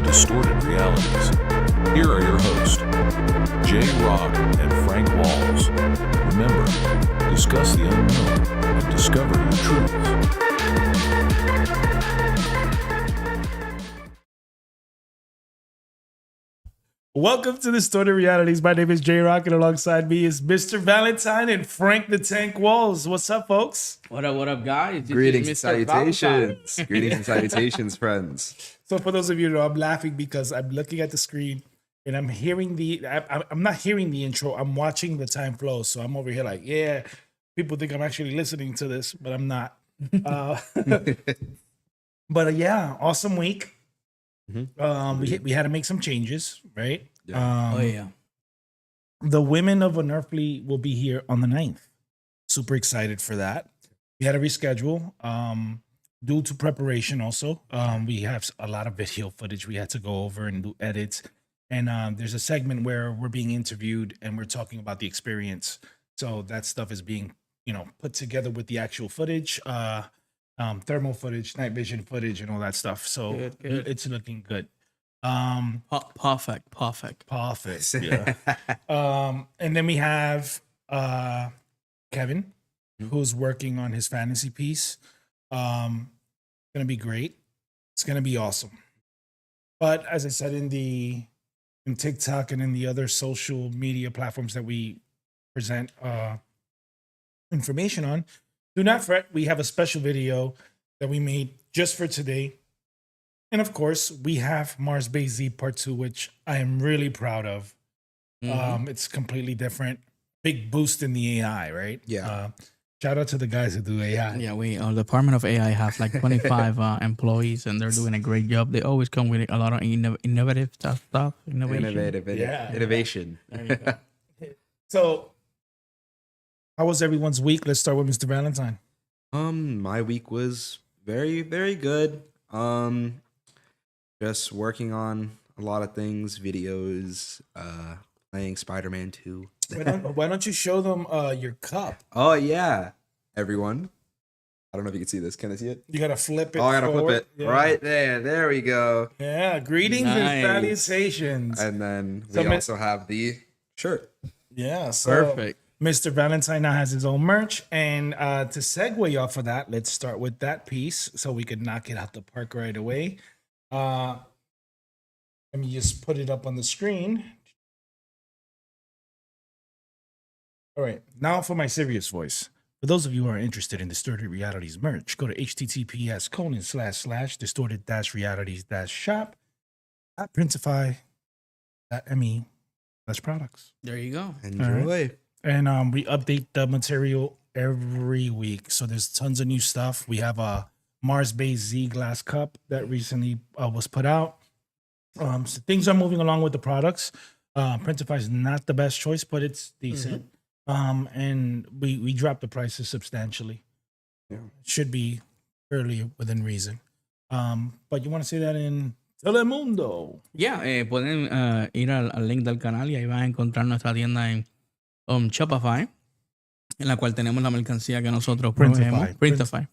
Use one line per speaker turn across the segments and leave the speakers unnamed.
Distorted Realities. Here are your hosts, Jay Rock and Frank Walls. Remember, discuss the unknown and discover your truth.
Welcome to Distorted Realities. My name is Jay Rock, and alongside me is Mr. Valentine and Frank the Tank Walls. What's up, folks?
What up, guys? This
Greetings
is
and
Mr. Valentine.
salutations. Greetings and salutations, friends.
So, for those of you who know, I'm laughing because I'm looking at the screen and I'm hearing I'm not hearing the intro. I'm watching the time flow. So I'm over here like, yeah, people think I'm actually listening to this, but I'm not. Yeah, awesome week. We had to make some changes, right?
Yeah.
The women of Unearthly will be here on the 9th. Super excited for that. We had to reschedule due to preparation also. We have a lot of video footage we had to go over and do edits. And there's a segment where we're being interviewed and we're talking about the experience. So that stuff is being, put together with the actual footage, thermal footage, night vision footage, and all that stuff. So
Good.
it's looking good.
Perfect.
Yeah. And then we have Kevin, who's working on his fantasy piece. Gonna be great. It's gonna be awesome. But as I said in TikTok and in the other social media platforms that we present information on, do not fret. We have a special video that we made just for today. And of course, we have Mars Base Z Part 2, which I am really proud of. It's completely different. Big boost in the AI, right?
Yeah.
Shout out to the guys who do AI.
Yeah, we Department of AI has like 25 employees, and they're doing a great job. They always come with a lot of innovative stuff.
Innovation.
There you go.
So, how was everyone's week? Let's start with Mr. Valentine.
My week was very, very good. Just working on a lot of things, videos, playing Spider-Man 2.
Why don't you show them your cup?
Oh yeah, everyone. I don't know if you can see this. Can I see it?
You gotta flip it.
Oh, I gotta
forward.
flip it
Yeah.
right there. There we go.
Yeah, greetings
Nice.
and salutations.
And then
So
we
ma-
also have the shirt.
Yeah, so
Perfect.
Mr. Valentine now has his own merch. And to segue off of that, let's start with that piece so we could knock it out the park right away. Let me just put it up on the screen. All right, now for my serious voice. For those of you who are interested in Distorted Realities merch, go to https://distorted-realities-shop at printify.me/products.
There you go.
Enjoy.
And we update the material every week. So there's tons of new stuff. We have a Mars Base Z glass cup that recently was put out. So things are moving along with the products. Printify is not the best choice, but it's decent. And we dropped the prices substantially.
Yeah.
Should be fairly within reason. But you want to say that in Telemundo.
Yeah, pueden ir al link del canal y ahí van a encontrar nuestra tienda en Shopify, en la cual tenemos la mercancía que nosotros proveemos. Printify.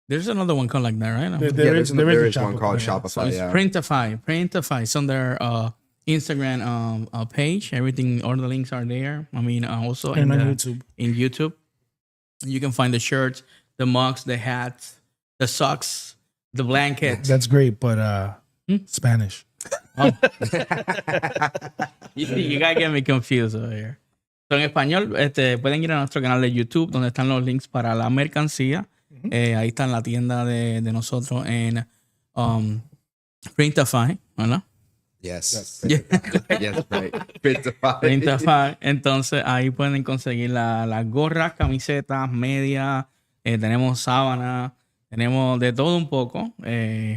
There's another one called like that, right?
There is a
one called
Shopify.
So
Shopify.
it's
Yeah.
Printify. It's on their Instagram page. Everything, all the links are there. I mean, also
And on YouTube.
in YouTube, you can find the shirts, the mugs, the hats, the socks, the blankets.
That's great, but Spanish.
You gotta get me confused over here. So, en español, pueden ir a nuestro canal de YouTube, donde están los links para la mercancía. Ahí está en la tienda de nosotros en Printify, ¿verdad?
Yes.
Yeah.
Yes, right. Printify.
Printify. Entonces ahí pueden conseguir las gorras, camisetas, medias, tenemos sábanas, tenemos de todo un poco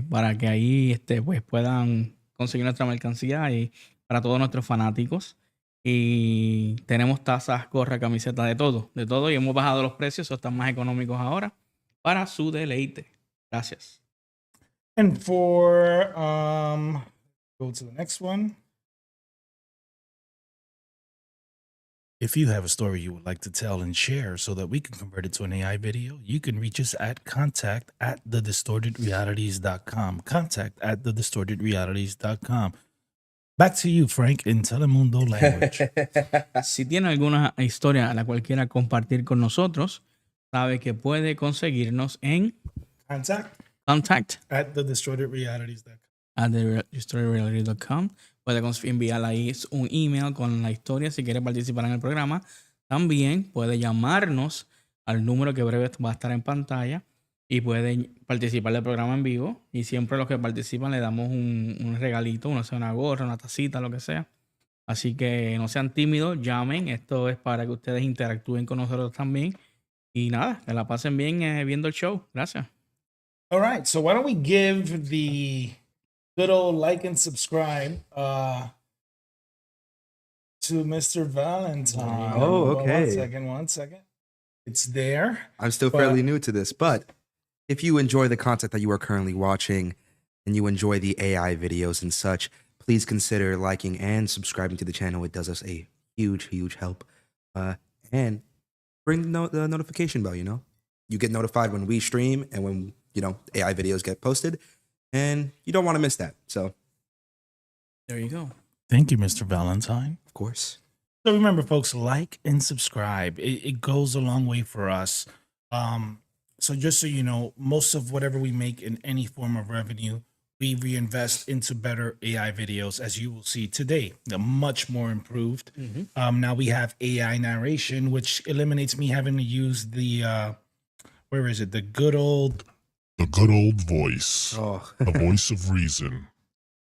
para que ahí pues puedan conseguir nuestra mercancía y para todos nuestros fanáticos. Y tenemos tazas, gorras, camisetas, de todo y hemos bajado los precios, están más económicos ahora para su deleite. Gracias.
And for go to the next one. If you have a story you would like to tell and share so that we can convert it to an AI video, you can reach us at contact@thedistortedrealities.com. Contact@thedistortedrealities.com. Back to you, Frank, in Telemundo language.
Si tiene alguna historia a la cual quiera compartir con nosotros, sabe que puede conseguirnos en
contact@thedistortedrealities.com.
@thestoryreality.com. Puede enviar ahí un email con la historia si quiere participar en el programa. También puede llamarnos al número que breve va a estar en pantalla y pueden participar del programa en vivo. Y siempre los que participan le damos un regalito, una gorra, una tacita, lo que sea. Así que no sean tímidos, llamen. Esto es para que ustedes interactúen con nosotros también. Y nada, que la pasen bien viendo el show. Gracias.
All right, so why don't we give the good old like and subscribe to Mr. Valentine.
Oh, okay.
One second. It's there.
I'm still fairly new to this, but if you enjoy the content that you are currently watching and you enjoy the AI videos and such, please consider liking and subscribing to the channel. It does us a huge, huge help. And ring the notification bell, you get notified when we stream and when, AI videos get posted, and you don't want to miss that. So
there you go.
Thank you, Mr. Valentine.
Of course.
So remember, folks, like and subscribe. It goes a long way for us. So just so you know, most of whatever we make in any form of revenue, we reinvest into better AI videos, as you will see today. They're much more improved. Now we have AI narration, which eliminates me having to use the, the good old
voice.
Oh.
The voice of reason.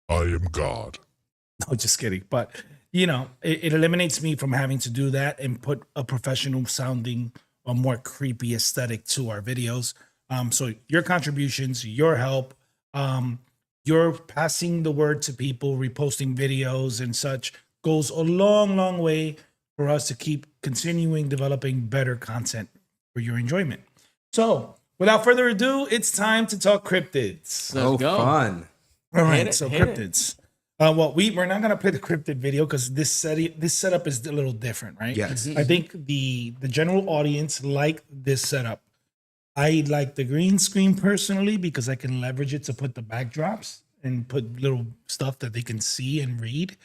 I am God.
No, just kidding. But, it eliminates me from having to do that and put a professional sounding or more creepy aesthetic to our videos. So your contributions, your help, you're passing the word to people, reposting videos and such goes a long, long way for us to keep continuing developing better content for your enjoyment. So without further ado, it's time to talk cryptids.
Let's go.
Fun.
All right,
Hit
so
it.
cryptids. We're not gonna play the cryptid video because this setup is a little different, right?
Yes.
I think the general audience like this setup. I like the green screen personally because I can leverage it to put the backdrops and put little stuff that they can see and read.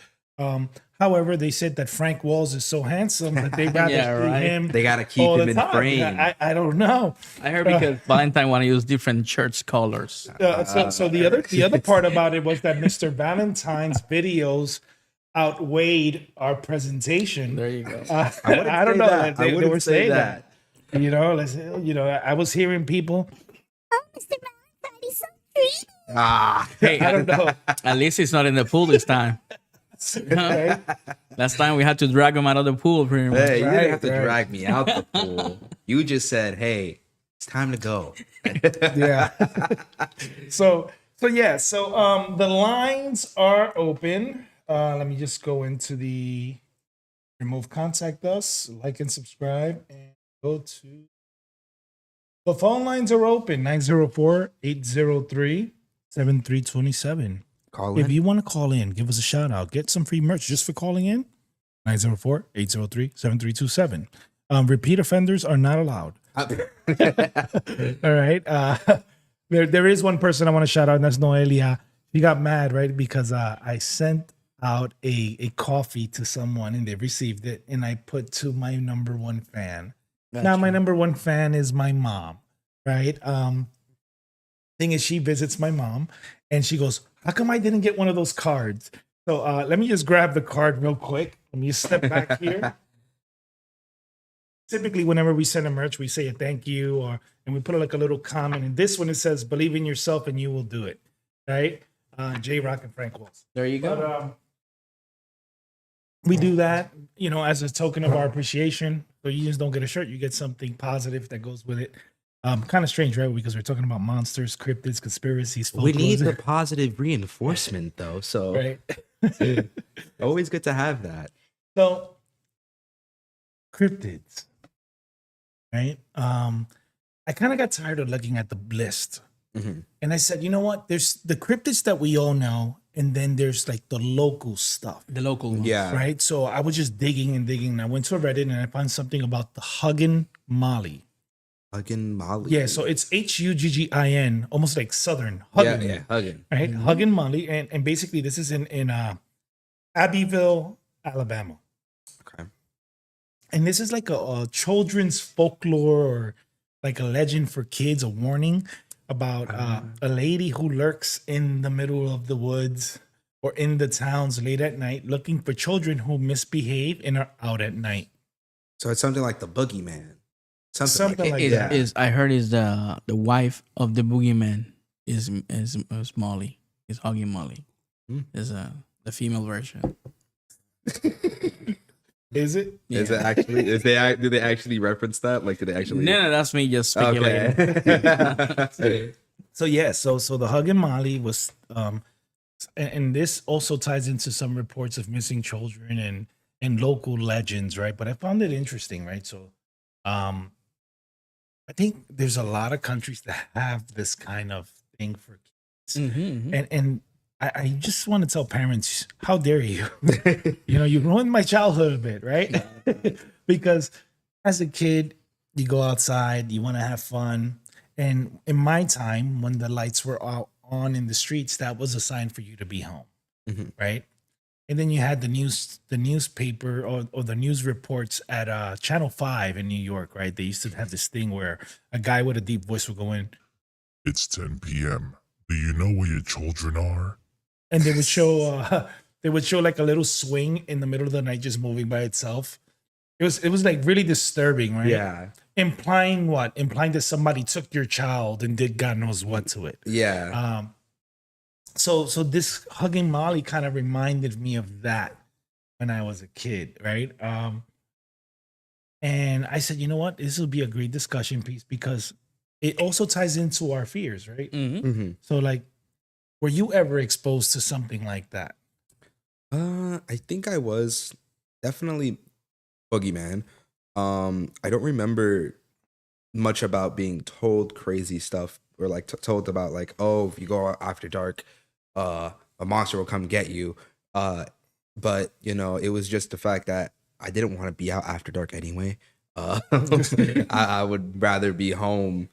However, they said that Frank Walls is so handsome that they rather
Yeah,
see
right.
him.
They gotta keep
all
him
the
in
time.
frame.
I don't know.
I heard because Valentine want to use different shirts colors.
So the other part about it was that Mr. Valentine's videos outweighed our presentation.
There you go.
I don't know.
That.
They
I wouldn't
were
say
saying
that.
I was hearing people.
Oh, Mr. Valentine is so pretty.
Hey,
I don't know.
at least it's not in the pool this time.
Okay.
Last time we had to drag him out of the pool pretty much.
Hey, you didn't
Right,
have to
right.
drag me out the pool. You just said, hey, it's time to go.
Yeah. So the lines are open. Let me just go into the remove contact us, like and subscribe, and go to the phone lines are open 904-803-7327.
Call
If
in.
you want to call in, give us a shout out, get some free merch just for calling in. 904-803-7327. Repeat offenders are not allowed. All right. There is one person I want to shout out, and that's Noelia. She got mad, right? Because I sent out a coffee to someone and they received it, and I put to my number one fan. Now my number one fan is my mom, right? Thing is, she visits my mom, and she goes, "How come I didn't get one of those cards?" So let me just grab the card real quick. Let me just step back here. Typically, whenever we send a merch, we say a thank you, and we put like a little comment. And this one, it says, "Believe in yourself and you will do it." Right? J Rock and Frank Walls.
There you go.
But we do that, as a token of our appreciation. So you just don't get a shirt; you get something positive that goes with it. Kind of strange, right? Because we're talking about monsters, cryptids, conspiracies.
We need
folklore.
the positive reinforcement, though. So
Right.
always good to have that.
So, cryptids, right? I kind of got tired of looking at the list,
Mhm.
and I said, you know what? There's the cryptids that we all know, and then there's like the local stuff.
The local ones.
Yeah.
Right. So I was just digging and digging. And I went to Reddit and I found something about the Huggin Molly.
Huggin Molly.
Yeah. So it's Huggin, almost like Southern
Yeah,
Huggin.
yeah, Huggin.
Right. Huggin Molly. And basically this is in Abbeville, Alabama.
Okay.
And this is like a children's folklore or like a legend for kids, a warning about a lady who lurks in the middle of the woods or in the towns late at night looking for children who misbehave and are out at night.
So it's something like the Boogeyman.
Something like
Is,
that.
is I heard is the wife of the boogeyman is Molly. Is Hugging Molly.
Hmm.
Is the female version.
Is it?
Is it actually? Do they actually reference that? Like, do they actually?
No, that's me just speculating.
Okay.
So yeah, so the Huggin Molly was and this also ties into some reports of missing children and local legends, right? But I found it interesting, right? So I think there's a lot of countries that have this kind of thing for kids. And I just want to tell parents, how dare you? You ruined my childhood a bit, right? Because as a kid, you go outside, you want to have fun. And in my time, when the lights were out on in the streets, that was a sign for you to be home, right? And then you had the newspaper or the news reports at Channel 5 in New York, right? They used to have this thing where a guy with a deep voice would go in,
It's 10 p.m. Do you know where your children are?
and they would show like a little swing in the middle of the night just moving by itself. It was like really disturbing, right?
Yeah.
Implying what? Implying that somebody took your child and did God knows what to it.
Yeah.
So this Hugging Molly kind of reminded me of that when I was a kid, right? And I said, you know what? This will be a great discussion piece because it also ties into our fears, right?
Mm-hmm.
So like, were you ever exposed to something like that?
I think I was definitely Boogeyman. I don't remember much about being told crazy stuff or like told about like, oh, if you go out after dark, a monster will come get you. But it was just the fact that I didn't want to be out after dark anyway. I would rather be home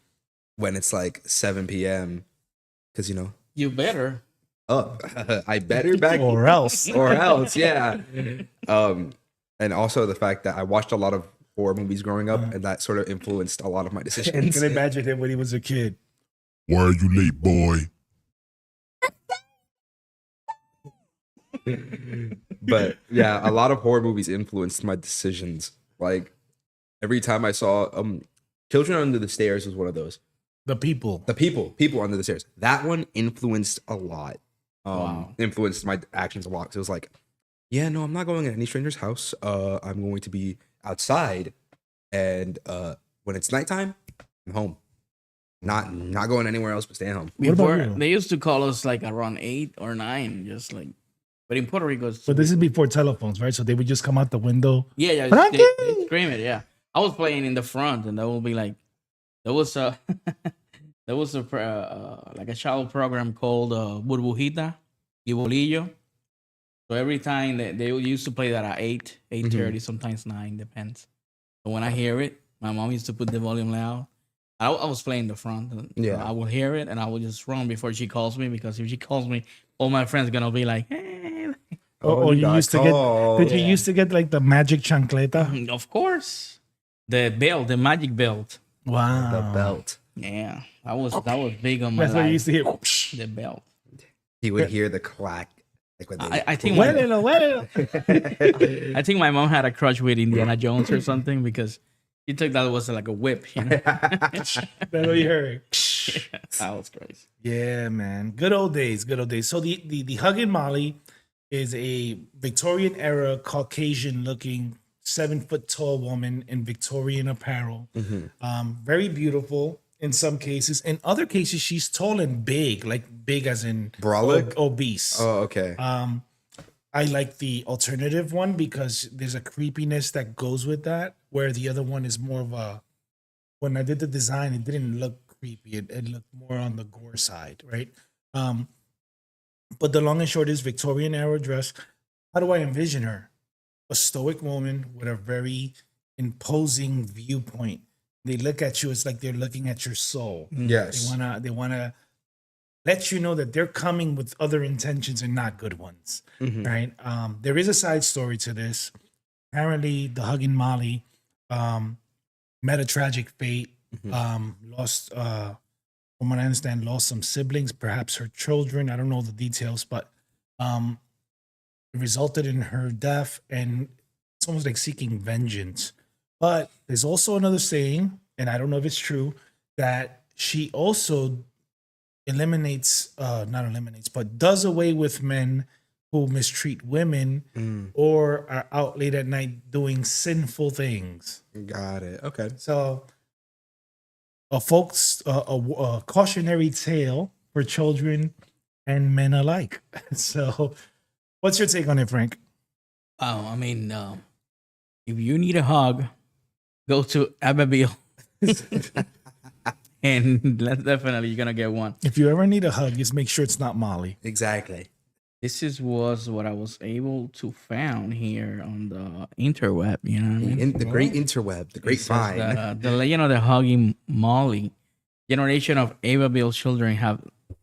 when it's like 7 p.m. because
You better.
I better back
Or else.
yeah. And also the fact that I watched a lot of horror movies growing up, and that sort of influenced a lot of my
I
decisions.
can imagine him when he was a kid.
Why are you late, boy?
But yeah, a lot of horror movies influenced my decisions. Like every time I saw Children Under the Stairs was one of those.
The people.
The people under the stairs. That one influenced a lot.
Wow.
Influenced my actions a lot. 'Cause it was like, yeah, no, I'm not going in any stranger's house. I'm going to be outside, and when it's nighttime, I'm home. Not going anywhere else but staying home.
What about
Before
you?
they used to call us like around 8 or 9, just like. But in Puerto Rico,
But this is before telephones, right? So they would just come out the window.
yeah,
Frankie!
they scream it. Yeah, I was playing in the front, and that would be like, there was a like a child program called Burbujita y Bolillo. So every time they used to play that at 8, 8:30, sometimes 9, depends. But when I hear it, my mom used to put the volume loud. I was playing the front. And,
Yeah.
I would hear it, and I would just run before she calls me, because if she calls me, all my friends gonna be like, hey.
Or you
got
used to get.
called.
Did you used to get like the magic chancleta?
Of course, the belt, the magic belt.
Wow.
The belt.
Yeah, that was big on my
That's what you
life.
used to hear. Whoosh.
The belt.
He would hear the clack. Like when they,
I think
Huélelo, huélelo.
I think my mom had a crush with Indiana Jones or something, because she took that was like a whip.
That's what you heard.
That was crazy.
Yeah, man. Good old days. Good old days. So the Huggin Molly is a Victorian era Caucasian looking 7-foot tall woman in Victorian apparel. Very beautiful in some cases. In other cases, she's tall and big, like big as in
Brolic?
obese.
oh, okay.
I like the alternative one because there's a creepiness that goes with that, where the other one is more of a, when I did the design, it didn't look creepy. It looked more on the gore side, right? But the long and short is Victorian era dress. How do I envision her? A stoic woman with a very imposing viewpoint. They look at you, it's like they're looking at your soul.
Yes.
They wanna let you know that they're coming with other intentions and not good ones.
Mhm.
Right? There is a side story to this. Apparently, the hugging Molly met a tragic fate. Lost, from what I understand, lost some siblings, perhaps her children. I don't know the details, but it resulted in her death, and it's almost like seeking vengeance. But there's also another saying, and I don't know if it's true, that she also not eliminates, but does away with men who mistreat women or are out late at night doing sinful things.
Got it. Okay.
So, a cautionary tale for children and men alike. So, what's your take on it, Frank?
Oh, I mean, if you need a hug, go to Abbeville. And definitely you're gonna get one.
If you ever need a hug, just make sure it's not Molly.
Exactly.
This was what I was able to found here on the interweb. You know what I mean?
The great interweb, the great
It says
vine.
that, the legend of the Hugging Molly. Generation of Abbeville children have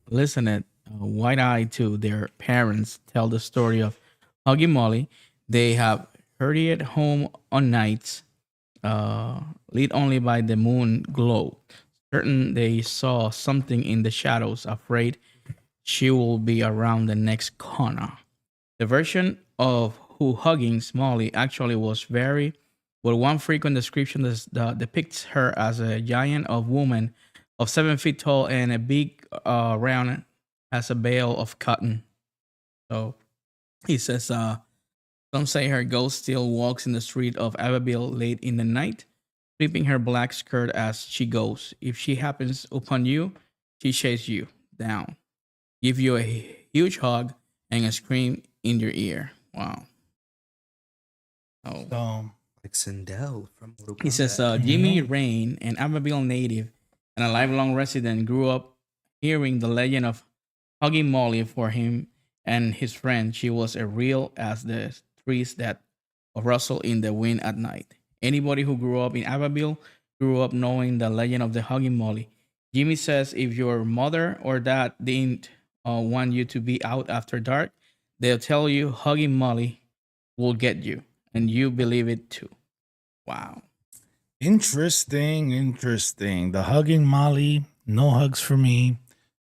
listened wide-eyed to their parents tell the story of Hugging Molly. They have hurried home on nights lit only by the moon glow. Certain they saw something in the shadows, afraid she will be around the next corner. The version of who hugging Molly actually was very, but one frequent description depicts her as a giant of woman of 7 feet tall and a big round as a bale of cotton. So he says, some say her ghost still walks in the street of Abbeville late in the night, flipping her black skirt as she goes. If she happens upon you, she chases you down, give you a huge hug, and a scream in your ear. Wow. Oh.
So,
Like Sindel from Mortal
He says,
Kombat.
Jimmy Rain, an Abbeville native and a lifelong resident, grew up hearing the legend of Hugging Molly. For him and his friend, she was as real as the trees that rustle in the wind at night. Anybody who grew up in Abbeville grew up knowing the legend of the Hugging Molly. Jimmy says if your mother or dad didn't want you to be out after dark, they'll tell you Hugging Molly will get you, and you believe it too. Wow.
interesting. The hugging Molly, no hugs for me.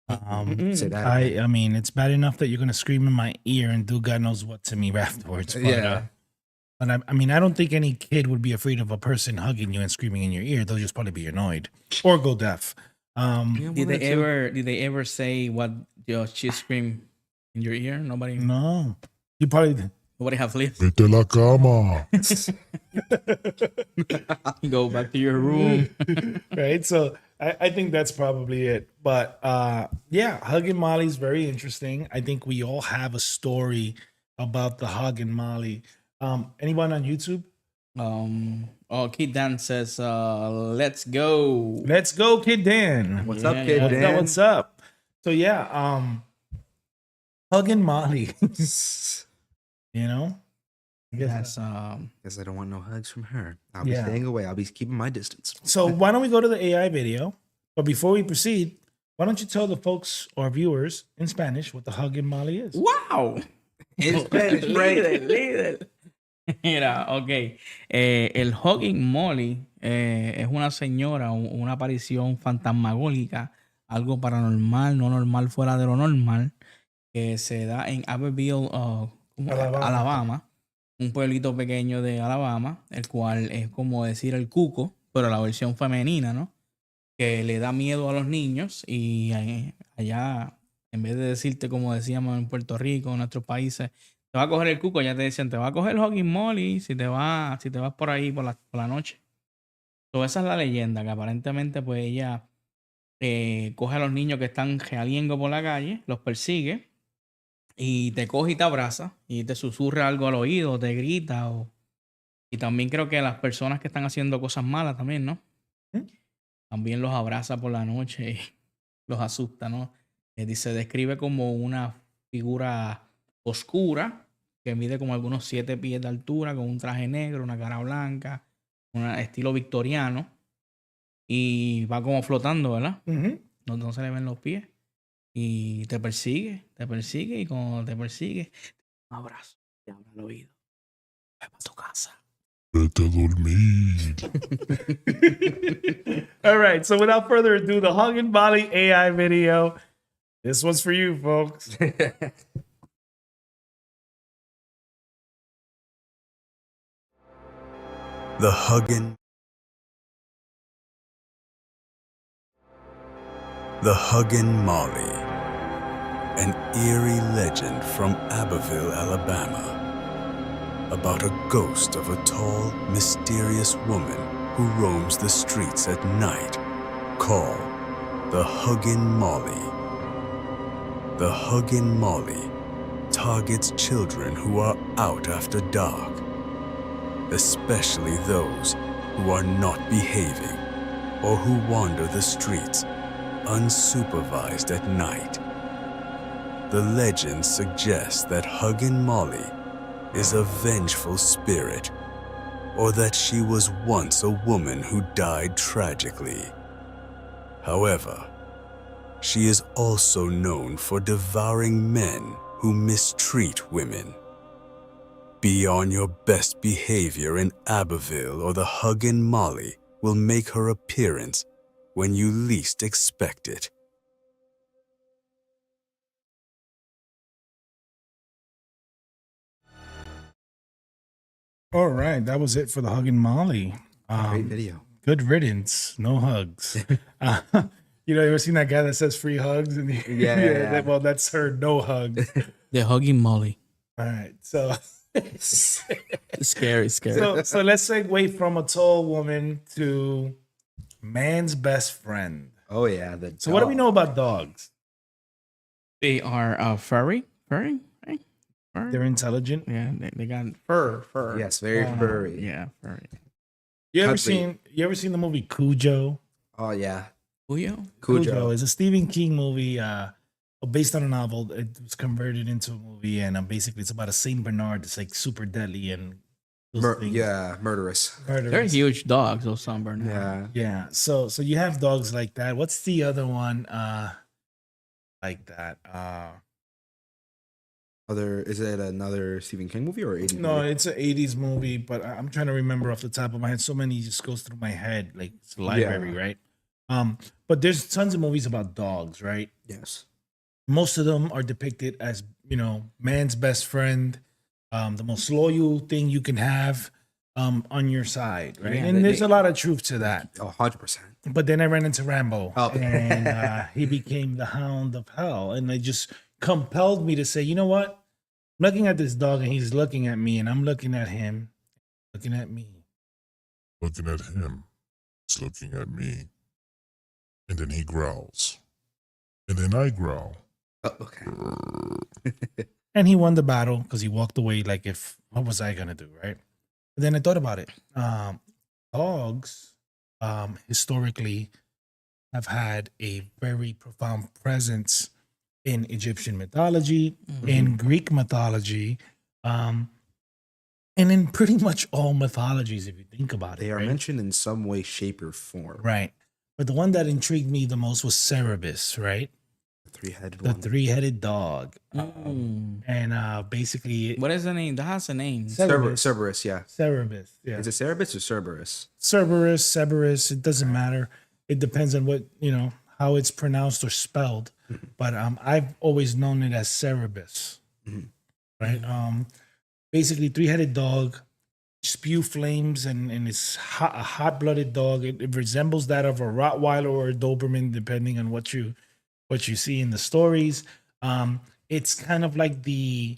Say that.
I mean, it's bad enough that you're gonna scream in my ear and do God knows what to me afterwards. But,
Yeah.
But I mean, I don't think any kid would be afraid of a person hugging you and screaming in your ear. They'll just probably be annoyed or go deaf.
Did they ever say what she screamed in your ear? Nobody
No, you probably
nobody have lips.
Vete a la cama.
Go back to your room.
right. So I think that's probably it. But yeah, hugging Molly's very interesting. I think we all have a story about the hugging Molly. Anyone on YouTube?
Kid Dan says, let's go.
Let's go, Kid Dan.
What's
Yeah,
up, kid?
yeah.
Dan?
What's up? So yeah, hugging Molly. You know? I guess
Yes,
Guess I don't want no hugs from her. I'll be
Yeah.
staying away. I'll be keeping my distance.
So why don't we go to the AI video? But before we proceed, why don't you tell the folks or viewers in Spanish what the hugging Molly is?
wow.
In Spanish, right?
Líder. Mira, ok. El Hugging Molly es una señora, una aparición fantasmagórica, algo paranormal, no normal, fuera de lo normal, que se da en Abbeville, Alabama, un pueblito pequeño de Alabama, el cual es como decir el cuco, pero la versión femenina, ¿no? Que le da miedo a los niños y allá, en vez de decirte como decíamos en Puerto Rico, en nuestros países, te va a coger el cuco, ya te decían, te va a coger el Hugging Molly si te vas por ahí por la noche. So, esa es la leyenda, que aparentemente pues ella coge a los niños que están realiendo por la calle, los persigue y te coge y te abraza y te susurra algo al oído, te grita. Y también creo que las personas que están haciendo cosas malas también, ¿no? También los abraza por la noche y los asusta, ¿no? Se describe como una figura oscura que mide como algunos 7 pies de altura, con un traje negro, una cara blanca, un estilo victoriano. Y va como flotando, ¿verdad?
Ujú.
No se le ven los pies. Y te persigue. Y cuando te persigue, un abrazo, te habla al oído. Ve para tu casa.
Vete a dormir.
All right. So without further ado, the Hug and Molly AI video. This one's for you, folks.
The Huggin' Molly, an eerie legend from Abbeville, Alabama, about a ghost of a tall, mysterious woman who roams the streets at night, called the Huggin' Molly. The Huggin' Molly targets children who are out after dark, especially those who are not behaving or who wander the streets unsupervised at night. The legend suggests that Huggin' Molly is a vengeful spirit, or that she was once a woman who died tragically. However, she is also known for devouring men who mistreat women. Be on your best behavior in Abbeville, or the Huggin' Molly will make her appearance when you least expect it.
All right. That was it for the Hug and Molly.
Great video.
Good riddance. No hugs. You ever seen that guy that says free hugs? And
Yeah.
well, that's her no hugs.
The Hugging Molly.
All right. So
Scary.
so let's segue from a tall woman to man's best friend.
Oh yeah.
So what do we know about dogs?
They are furry. Furry? Right? Fur?
They're intelligent.
Yeah, they got fur.
Yes, very furry.
Yeah, furry.
You ever
Cuddly.
seen the movie Cujo?
Oh yeah.
Cuyo?
Cujo.
is a Stephen King movie based on a novel. It was converted into a movie, and basically it's about a Saint Bernard that's like super deadly and those things.
Murderous.
Murderous.
They're huge dogs, those San Bernard.
Yeah.
Yeah. So you have dogs like that. What's the other one like that?
Is it another Stephen King movie or 80s
No,
movie?
it's an 80s movie, but I'm trying to remember off the top of my head. So many just goes through my head. Like it's a library, right? But there's tons of movies about dogs, right?
Yes.
Most of them are depicted as, man's best friend, the most loyal thing you can have on your side, right?
Yeah,
and there's a lot of truth to that.
Oh, 100%.
But then I ran into Rambo,
Oh.
and he became the Hound of Hell, and it just compelled me to say, you know what? I'm looking at this dog, and he's looking at me, and I'm looking at him, looking at me.
Looking at him. He's looking at me. And then he growls. And then I growl.
Oh, okay.
And he won the battle because he walked away like, what was I gonna do, right? And then I thought about it. Dogs, historically, have had a very profound presence in Egyptian mythology, in Greek mythology, and in pretty much all mythologies, if you think about it.
They are
right?
mentioned in some way, shape, or form.
Right. But the one that intrigued me the most was Cerberus, right?
The three-headed
The
one.
three-headed dog. And basically,
What is the name? That has a name.
Cerberus, yeah.
Cerberus. Yeah.
Is it Cerberus or Cerberus?
Cerberus, it doesn't matter. It depends on what, how it's pronounced or spelled. But I've always known it as Cerberus. Right? Basically, three-headed dog, spew flames, and it's a hot-blooded dog. It resembles that of a Rottweiler or a Doberman, depending on what you see in the stories. It's kind of like the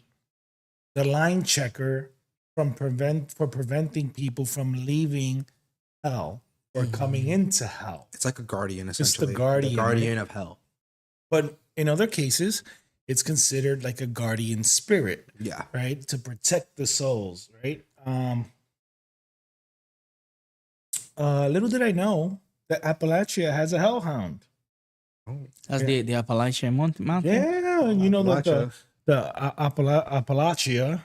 line checker for preventing people from leaving hell or coming into hell.
It's like a guardian,
It's
essentially.
the guardian,
The guardian
right?
of hell.
But in other cases, it's considered like a guardian spirit,
Yeah.
right? To protect the souls, right? Little did I know that Appalachia has a hellhound.
Oh.
That's the Appalachian Mountain.
Yeah, you know that
Appalachia.
Appalachia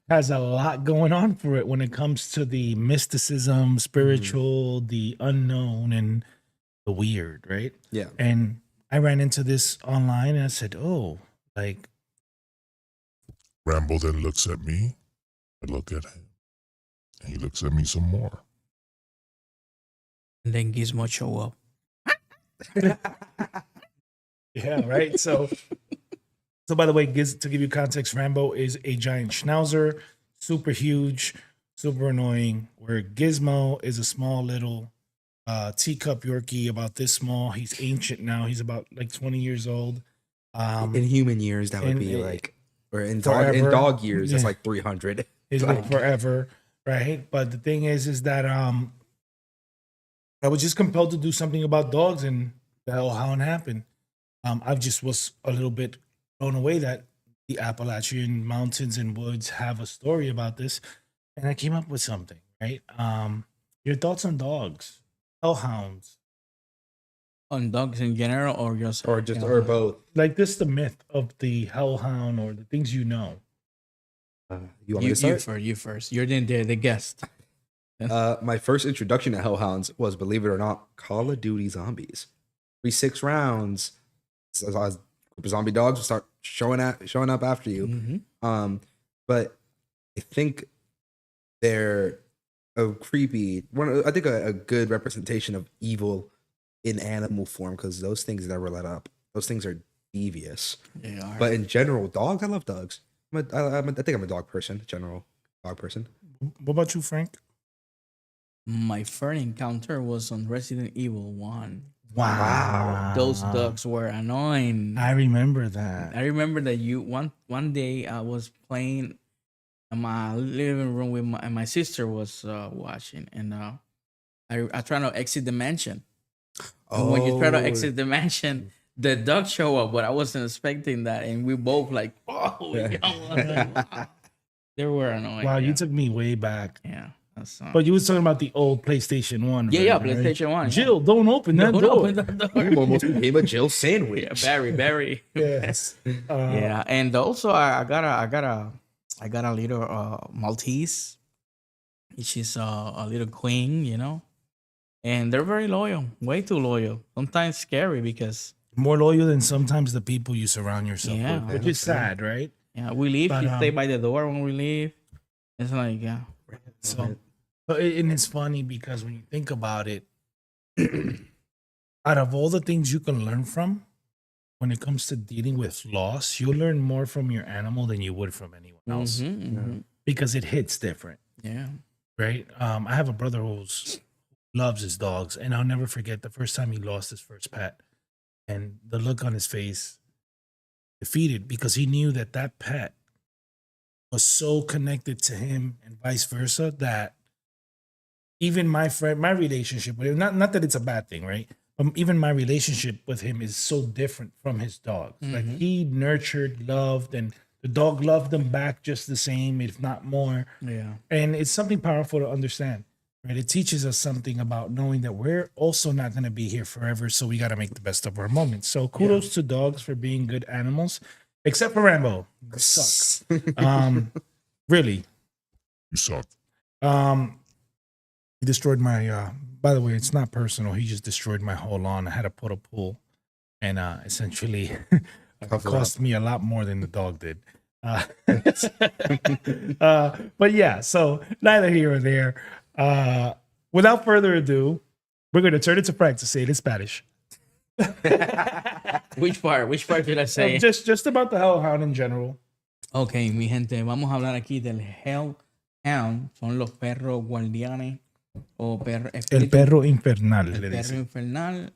has a lot going on for it when it comes to the mysticism, spiritual, the unknown, and the weird, right?
Yeah.
And I ran into this online and I said, oh, like,
Rambo then looks at me. I look at him. And he looks at me some more.
And then Gizmo show up.
yeah, right. So by the way, to give you context, Rambo is a giant schnauzer, super huge, super annoying, where Gizmo is a small little teacup Yorkie about this small. He's ancient now. He's about like 20 years old.
In human years, that would
in-
be like, or in
forever.
dog years, that's
Yeah.
like 300.
He's like forever, right? But the thing is that I was just compelled to do something about dogs, and the hellhound happened. I just was a little bit blown away that the Appalachian mountains and woods have a story about this, and I came up with something, right? Your thoughts on dogs, hellhounds,
On dogs in general, or just
Or just, or both.
like this, the myth of the hellhound, or the things you know.
You want me to
You
start?
first. You first. You're the guest.
My first introduction to Hellhounds was, believe it or not, Call of Duty Zombies. Every 6 rounds, a group of zombie dogs will start showing up after you.
Mhm.
But I think they're a creepy one. I think a good representation of evil in animal form, because those things never let up. Those things are devious.
They are.
But in general, dogs, I love dogs. I think I'm a dog person, general dog person.
What about you, Frank?
My first encounter was on Resident Evil 1.
Wow,
Those dogs were annoying.
I remember that.
I remember that one day I was playing in my living room with my sister was watching, and I trying to exit the mansion. And when you try to exit the mansion, the dog show up, but I wasn't expecting that, and we both like, oh, wow. They were annoying.
Wow,
yeah.
you took me way back.
Yeah, that's
But you was talking about the old PlayStation 1.
yeah,
version, right?
PlayStation 1.
Jill, don't open that
Don't
door.
open that door.
You almost became a Jill sandwich.
Yeah, Barry.
Yes.
Yeah, and also I got a little Maltese, which is a little queen, you know, and they're very loyal, way too loyal. Sometimes scary because
More loyal than sometimes the people you surround yourself
Yeah.
with, which is sad, right?
yeah, we leave.
But,
She stay by the door when we leave. It's like
So, and it's funny because when you think about it, out of all the things you can learn from, when it comes to dealing with loss, you'll learn more from your animal than you would from anyone else because it hits different,
yeah.
right? I have a brother who loves his dogs, and I'll never forget the first time he lost his first pet, and the look on his face, defeated, because he knew that that pet was so connected to him and vice versa that even my relationship with him, not that it's a bad thing, right? Even my relationship with him is so different from his dog. Like he nurtured, loved, and the dog loved him back just the same, if not more.
Yeah.
And it's something powerful to understand, right? It teaches us something about knowing that we're also not going to be here forever. So we got to make the best of our moments. So kudos to dogs for being good animals, except for Rambo. He sucks. Really.
You suck.
He destroyed my, by the way, it's not personal. He just destroyed my whole lawn. I had to put a pool, and essentially it cost me a lot more than the dog did. But yeah, so neither here or there. Without further ado, we're going to turn it to Frank to say it in Spanish.
Which part? Which part did I say?
Just about the hellhound in general.
Ok, mi gente, vamos a hablar aquí del Hellhound. Son los perros guardianes o
El perro infernal.
El
le
perro
dice.
infernal.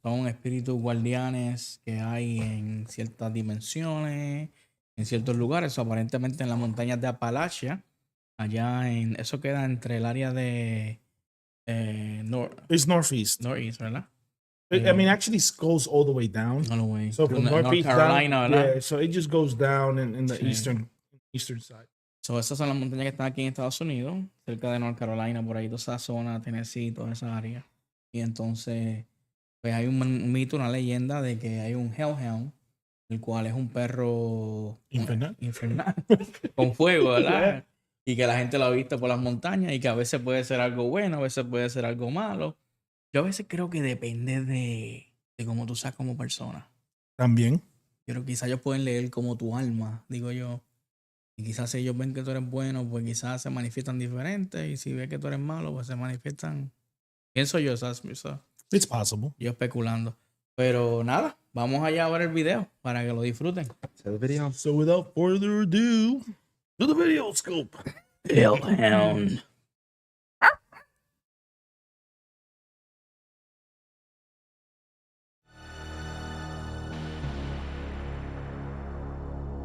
Son espíritus guardianes que hay en ciertas dimensiones, en ciertos lugares, o aparentemente en las montañas de Appalachia. Allá en, eso queda entre el área de
It's northeast.
Northeast, ¿verdad?
I mean, actually, it goes all the way down.
All the way.
So from
North
northeast
Carolina,
down,
¿verdad?
yeah, so it just goes down in the
Sí.
eastern side.
So, esas son las montañas que están aquí en Estados Unidos, cerca de North Carolina, por ahí, toda esa zona, Tennessee, toda esa área. Y entonces, pues hay un mito, una leyenda de que hay un Hellhound, el cual es un perro
Infernal.
infernal, con fuego, ¿verdad? Y que la gente lo ha visto por las montañas y que a veces puede ser algo bueno, a veces puede ser algo malo. Yo a veces creo que depende de cómo tú seas como persona.
También.
Pero quizás ellos pueden leer como tu alma, digo yo. Y quizás si ellos ven que tú eres bueno, pues quizás se manifiestan diferentes. Y si ven que tú eres malo, pues se manifiestan. Pienso yo, ¿sabes?
It's possible.
Yo especulando. Pero nada, vamos allá a ver el video para que lo disfruten.
So the video.
So without further ado, to the video scope.
Hellhound.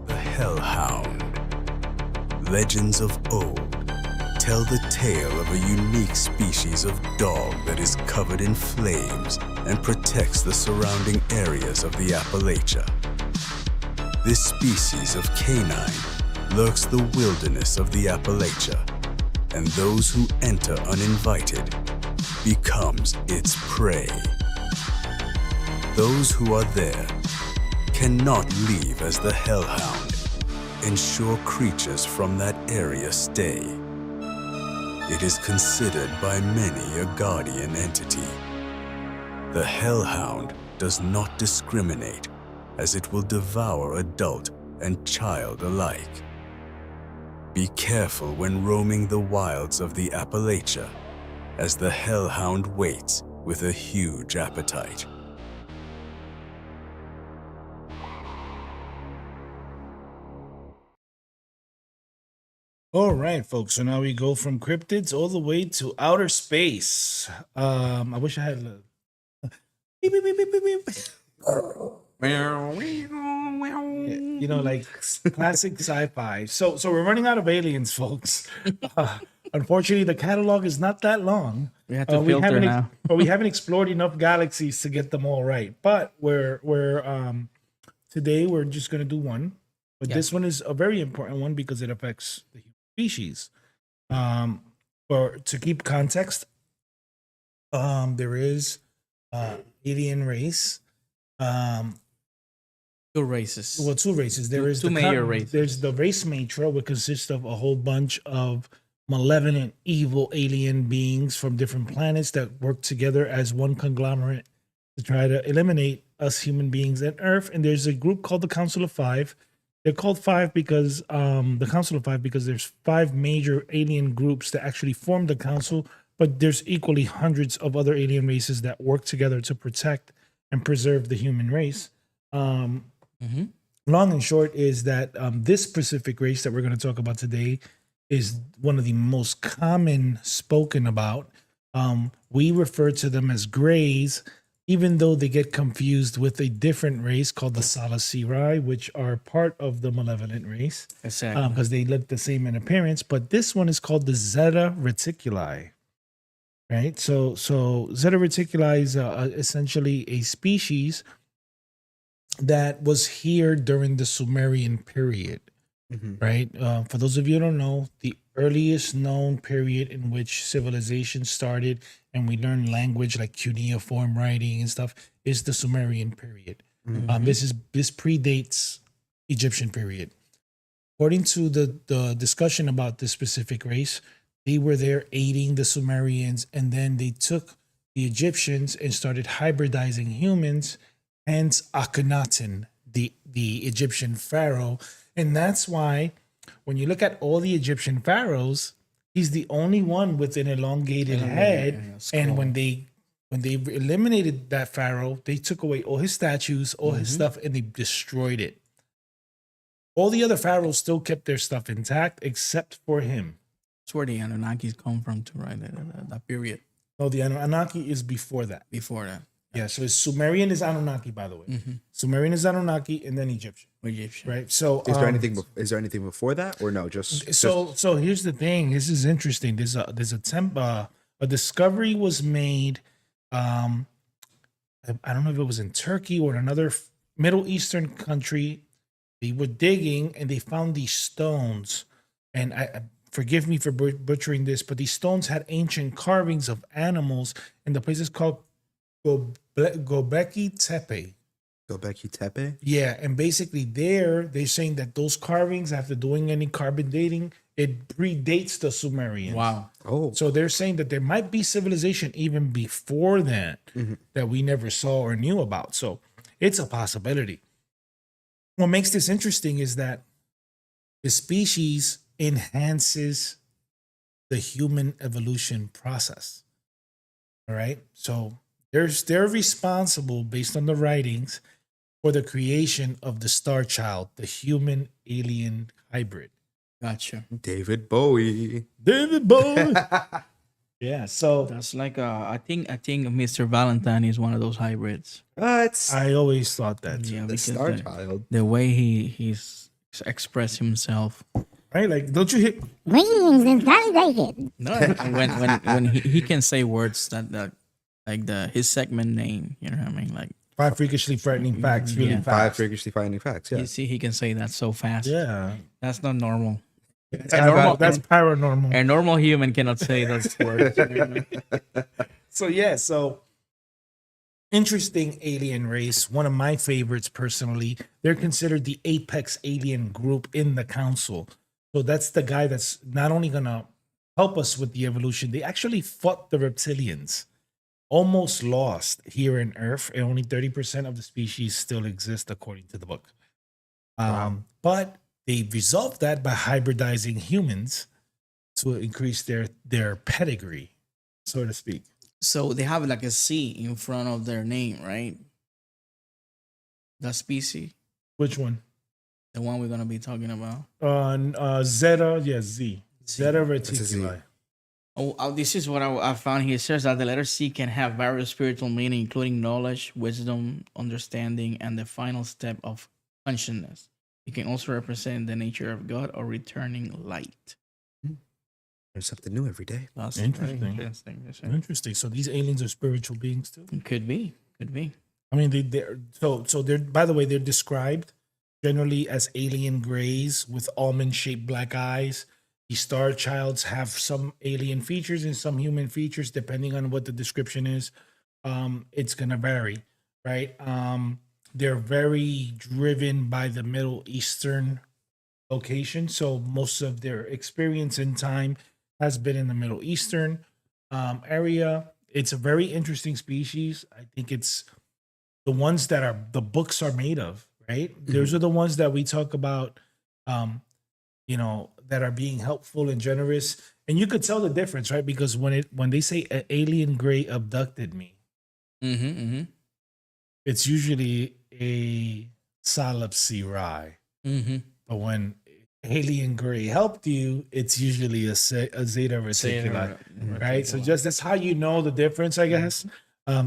The Hellhound. Legends of old tell the tale of a unique species of dog that is covered in flames and protects the surrounding areas of the Appalachia. This species of canine lurks the wilderness of the Appalachia, and those who enter uninvited becomes its prey. Those who are there cannot leave as the Hellhound ensure creatures from that area stay. It is considered by many a guardian entity. The Hellhound does not discriminate, as it will devour adult and child alike. Be careful when roaming the wilds of the Appalachia, as the Hellhound waits with a huge appetite.
All right, folks. So now we go from cryptids all the way to outer space. I wish I had a beep, beep, beep, beep, beep, beep. You know, like classic sci-fi. So we're running out of aliens, folks. Unfortunately, the catalog is not that long.
We have to filter now.
But we haven't explored enough galaxies to get them all right. But today we're just gonna do one. But this one is a very important one because it affects the human species. Or to keep context, there is alien race.
Two races.
Well, two races. There is
two major races.
There's the race Matra, which consists of a whole bunch of malevolent, evil alien beings from different planets that work together as one conglomerate to try to eliminate us human beings and Earth. And there's a group called the Council of Five. They're called five because the Council of Five because there's five major alien groups that actually form the council, but there's equally hundreds of other alien races that work together to protect and preserve the human race. Long and short is that this specific race that we're going to talk about today is one of the most common spoken about. We refer to them as Greys, even though they get confused with a different race called the Salasiri, which are part of the malevolent race.
Exactly.
Because they look the same in appearance. But this one is called the Zeta Reticuli. Right? So Zeta Reticuli is essentially a species that was here during the Sumerian period. Right? For those of you who don't know, the earliest known period in which civilization started and we learned language like cuneiform writing and stuff is the Sumerian period. This predates Egyptian period. According to the discussion about this specific race, they were there aiding the Sumerians, and then they took the Egyptians and started hybridizing humans, hence Akhenaten, the Egyptian pharaoh. And that's why when you look at all the Egyptian pharaohs, he's the only one with an elongated head. And when they eliminated that pharaoh, they took away all his statues, all his stuff, and they destroyed it. All the other pharaohs still kept their stuff intact except for him.
That's where the Anunnakis come from too, right? That period.
No, the Anunnaki is before that.
Before that.
Yeah, so it's Sumerian is Anunnaki, by the way. Sumerian is Anunnaki, and then Egyptian. Right. So
Is there anything? Is there anything before that, or no? Just
so here's the thing. This is interesting. There's a discovery was made. I don't know if it was in Turkey or another Middle Eastern country. They were digging and they found these stones. And forgive me for butchering this, but these stones had ancient carvings of animals, and the place is called Gobekli Tepe.
Gobekli Tepe.
Yeah, and basically they're saying that those carvings, after doing any carbon dating, it predates the Sumerians.
Wow.
Oh,
So they're saying that there might be civilization even before that that we never saw or knew about. So it's a possibility. What makes this interesting is that the species enhances the human evolution process. All right. So they're responsible, based on the writings, for the creation of the star child, the human alien hybrid.
Gotcha.
David Bowie.
David Bowie. Yeah. So
That's like I think Mr. Valentine is one of those hybrids.
It's
I always thought that too.
Yeah,
the
because
Star Child.
the way he's expressed himself.
Right? Like, don't you hit?
Greetings and salutations.
No, when he can say words that like his segment name. You know what I mean? Like
5 freakishly frightening facts really
Yeah.
5
fast.
freakishly finding facts. Yeah.
you see, he can say that so fast.
Yeah.
That's not normal.
That's,
normal-
that's paranormal.
A normal human cannot say those words. You know what I mean?
So interesting alien race. One of my favorites personally. They're considered the apex alien group in the council. So that's the guy that's not only gonna help us with the evolution, they actually fought the reptilians. Almost lost here in Earth, and only 30% of the species still exist according to the book. But they resolved that by hybridizing humans to increase their pedigree, so to speak.
So they have like a C in front of their name, right? The species,
Which one?
the one we're gonna be talking about.
Zeta, yeah, Z. Zeta
It's a Z.
reticuli.
Oh, this is what I found here. It says that the letter C can have various spiritual meaning, including knowledge, wisdom, understanding, and the final step of consciousness. It can also represent the nature of God or returning light.
There's something new every day.
That's
Interesting.
very interesting.
Interesting. So these aliens are spiritual beings too.
Could be.
I mean, they're they're, by the way, they're described generally as alien grays with almond-shaped black eyes. The star childs have some alien features and some human features, depending on what the description is. It's gonna vary, right? They're very driven by the Middle Eastern location, so most of their experience in time has been in the Middle Eastern area. It's a very interesting species. I think it's the ones that the books are made of, right? Those are the ones that we talk about, that are being helpful and generous. And you could tell the difference, right? Because when they say an alien gray abducted me, it's usually a Salab Sirai. But when alien gray helped you, it's usually a Zeta Reticuli, right? So just that's how you know the difference, I guess.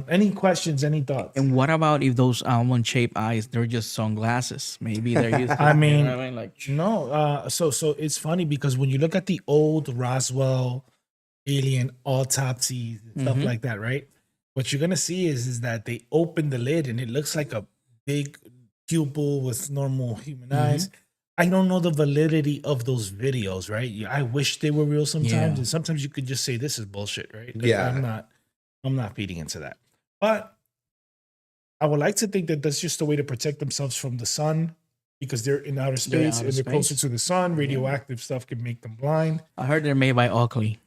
Any questions, any thoughts?
And what about if those almond-shaped eyes, they're just sunglasses? Maybe they're used to,
I mean,
you know what I mean? Like,
No, so it's funny because when you look at the old Roswell alien autopsies and stuff like that, right? What you're gonna see is that they open the lid and it looks like a big pupil with normal human eyes. I don't know the validity of those videos, right? I wish they were real sometimes,
Yeah.
and sometimes you could just say this is bullshit, right? Like,
Yeah.
I'm not feeding into that. But I would like to think that that's just a way to protect themselves from the sun because they're in outer
They're in
space
outer
and they're
space.
closer to the sun. Radioactive stuff can make them blind.
I heard they're made by Oakley,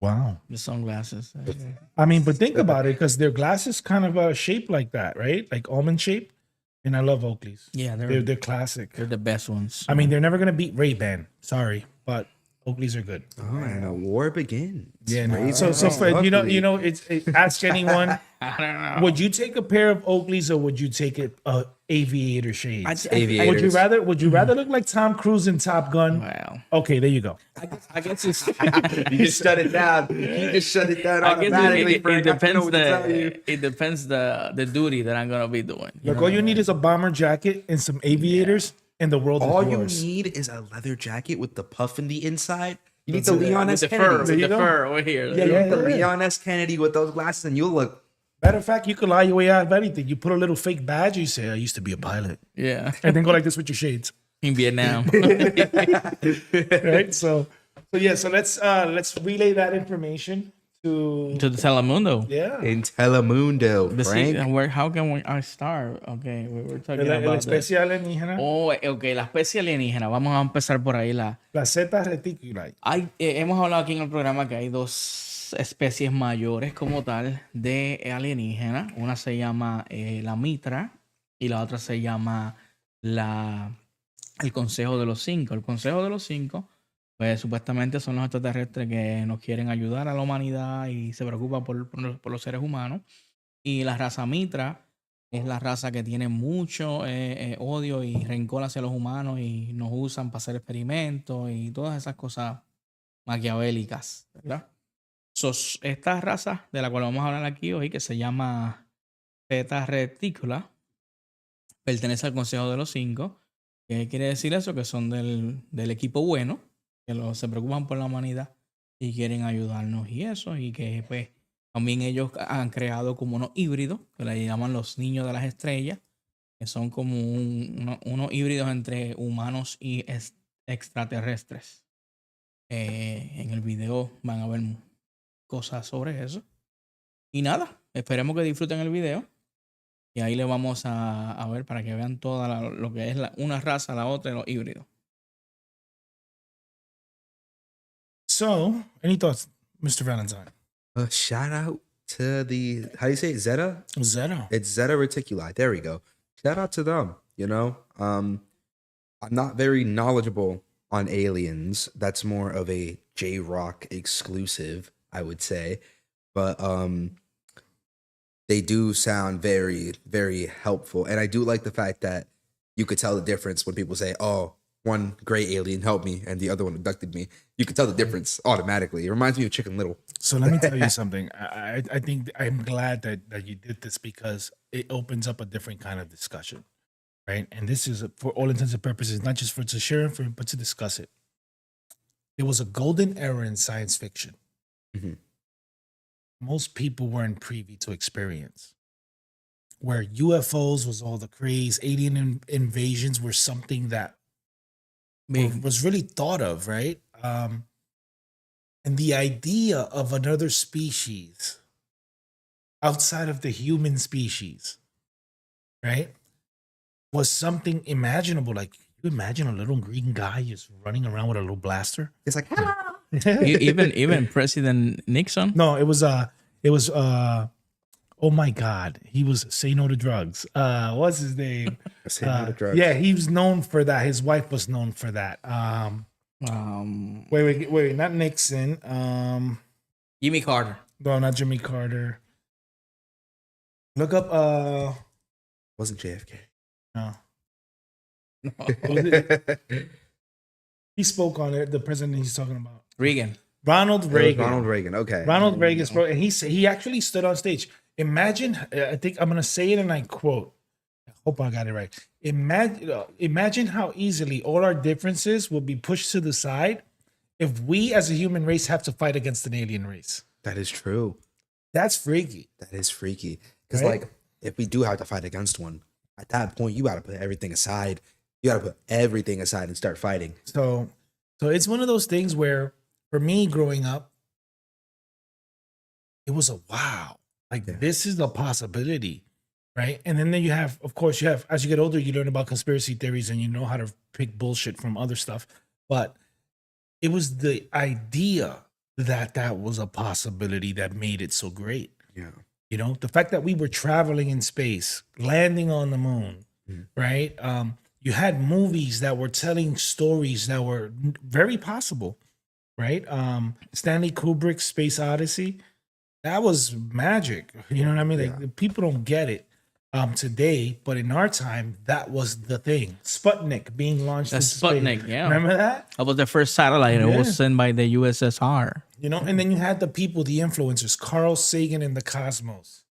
Wow.
the sunglasses.
I mean, but think about it because their glasses kind of are shaped like that, right? Like almond shaped. And I love Oakleys.
Yeah,
They're classic.
they're the best ones.
I mean, they're never gonna beat Ray-Ban. Sorry, but Oakleys are good.
Oh, and a war begins.
Yeah. No.
Right?
So Fred, you
Luckily.
know, ask anyone.
I don't know.
Would you take a pair of Oakleys or would you take aviator shades?
Aviators.
Would you rather look like Tom Cruise in Top Gun?
Wow.
Okay, there you go.
I guess it's.
You just shut it down. You just shut it down
I guess
automatically.
it
Frank. I don't know
depends
what to tell you.
it depends the duty that I'm gonna be doing.
Look, all you need is a bomber jacket and some aviators, and the world
All
is
you
yours.
need is a leather jacket with the puff in the inside. You need
That's
the
it.
Leon
With
S.
the
Kennedy.
fur,
There you go.
over here.
Yeah,
You
yeah,
need the
yeah.
Leon S. Kennedy with those glasses, and you'll look.
Matter of fact, you could lie your way out of anything. You put a little fake badge. You say, "I used to be a pilot,"
Yeah.
and then go like this with your shades.
In Vietnam.
Right? So let's relay that information. to
To the Telemundo.
yeah.
In Telemundo,
The
Frank.
how can I start? Okay, we're talking
El
about the,
especie alienígena,
ok, la especie alienígena. Vamos a empezar por ahí.
la Zeta reticuli.
Hemos hablado aquí en el programa que hay dos especies mayores como tal de alienígena. Una se llama la mitra y la otra se llama el Consejo de los Cinco. El Consejo de los Cinco, pues supuestamente son los extraterrestres que nos quieren ayudar a la humanidad y se preocupan por los seres humanos. Y la raza mitra es la raza que tiene mucho odio y rencor hacia los humanos y nos usan para hacer experimentos y todas esas cosas maquiavélicas, ¿verdad? Esta raza de la cual vamos a hablar aquí hoy, que se llama Theta Reticula, pertenece al Consejo de los Cinco. ¿Qué quiere decir eso? Que son del equipo bueno, que se preocupan por la humanidad y quieren ayudarnos y eso, y que pues también ellos han creado como unos híbridos, que le llaman los niños de las estrellas, que son como unos híbridos entre humanos y extraterrestres. En el video van a ver cosas sobre eso. Y nada, esperemos que disfruten el video. Y ahí le vamos a ver para que vean toda lo que es una raza, la otra y los híbridos.
So, any thoughts, Mr. Valentine?
Shout out to the, how do you say it? Zeta?
Zeta.
It's Zeta Reticuli. There we go. Shout out to them. You know, I'm not very knowledgeable on aliens. That's more of a J-Rock exclusive, I would say. But they do sound very, very helpful. And I do like the fact that you could tell the difference when people say, oh, one gray alien helped me and the other one abducted me. You could tell the difference automatically. It reminds me of Chicken Little.
So let me tell you something. I think I'm glad that you did this because it opens up a different kind of discussion, right? And this is, for all intents and purposes, not just to share, but to discuss it. There was a golden era in science fiction.
Mhm.
Most people weren't privy to experience. Where UFOs was all the craze, alien invasions were something that was really thought of, right? And the idea of another species outside of the human species, right, was something imaginable. Like, you imagine a little green guy just running around with a little blaster?
It's like, hello.
even President Nixon.
No, it was oh my God, he was Say No to Drugs. What's his name?
Say No to Drugs.
Yeah, he was known for that. His wife was known for that. Wait, not Nixon.
Jimmy Carter.
No, not Jimmy Carter. Look up
Wasn't JFK.
no. He spoke on it, the president he's talking about.
Reagan.
Ronald Reagan.
Ronald Reagan. Okay.
Ronald Reagan spoke, and he actually stood on stage. Imagine, I think I'm gonna say it and I quote. I hope I got it right. Imagine how easily all our differences will be pushed to the side if we as a human race have to fight against an alien race.
That is true.
That's freaky.
That is freaky. Because,
Right?
like, if we do have to fight against one, at that point, you got to put everything aside. You got to put everything aside and start fighting.
So it's one of those things where, for me growing up, it was a wow. Like,
Yeah.
this is a possibility, right? And then you have, of course, as you get older, you learn about conspiracy theories and you know how to pick bullshit from other stuff. But it was the idea that was a possibility that made it so great.
Yeah.
You know, the fact that we were traveling in space, landing on the moon, right? You had movies that were telling stories that were very possible, right? Stanley Kubrick's Space Odyssey, that was magic. You know what I mean? Like, people don't get it today, but in our time, that was the thing. Sputnik being launched.
That's
into space.
Sputnik, yeah.
Remember that?
That was the first satellite. It
Yeah.
was sent by the USSR.
You know, and then you had the people, the influencers, Carl Sagan and the Cosmos,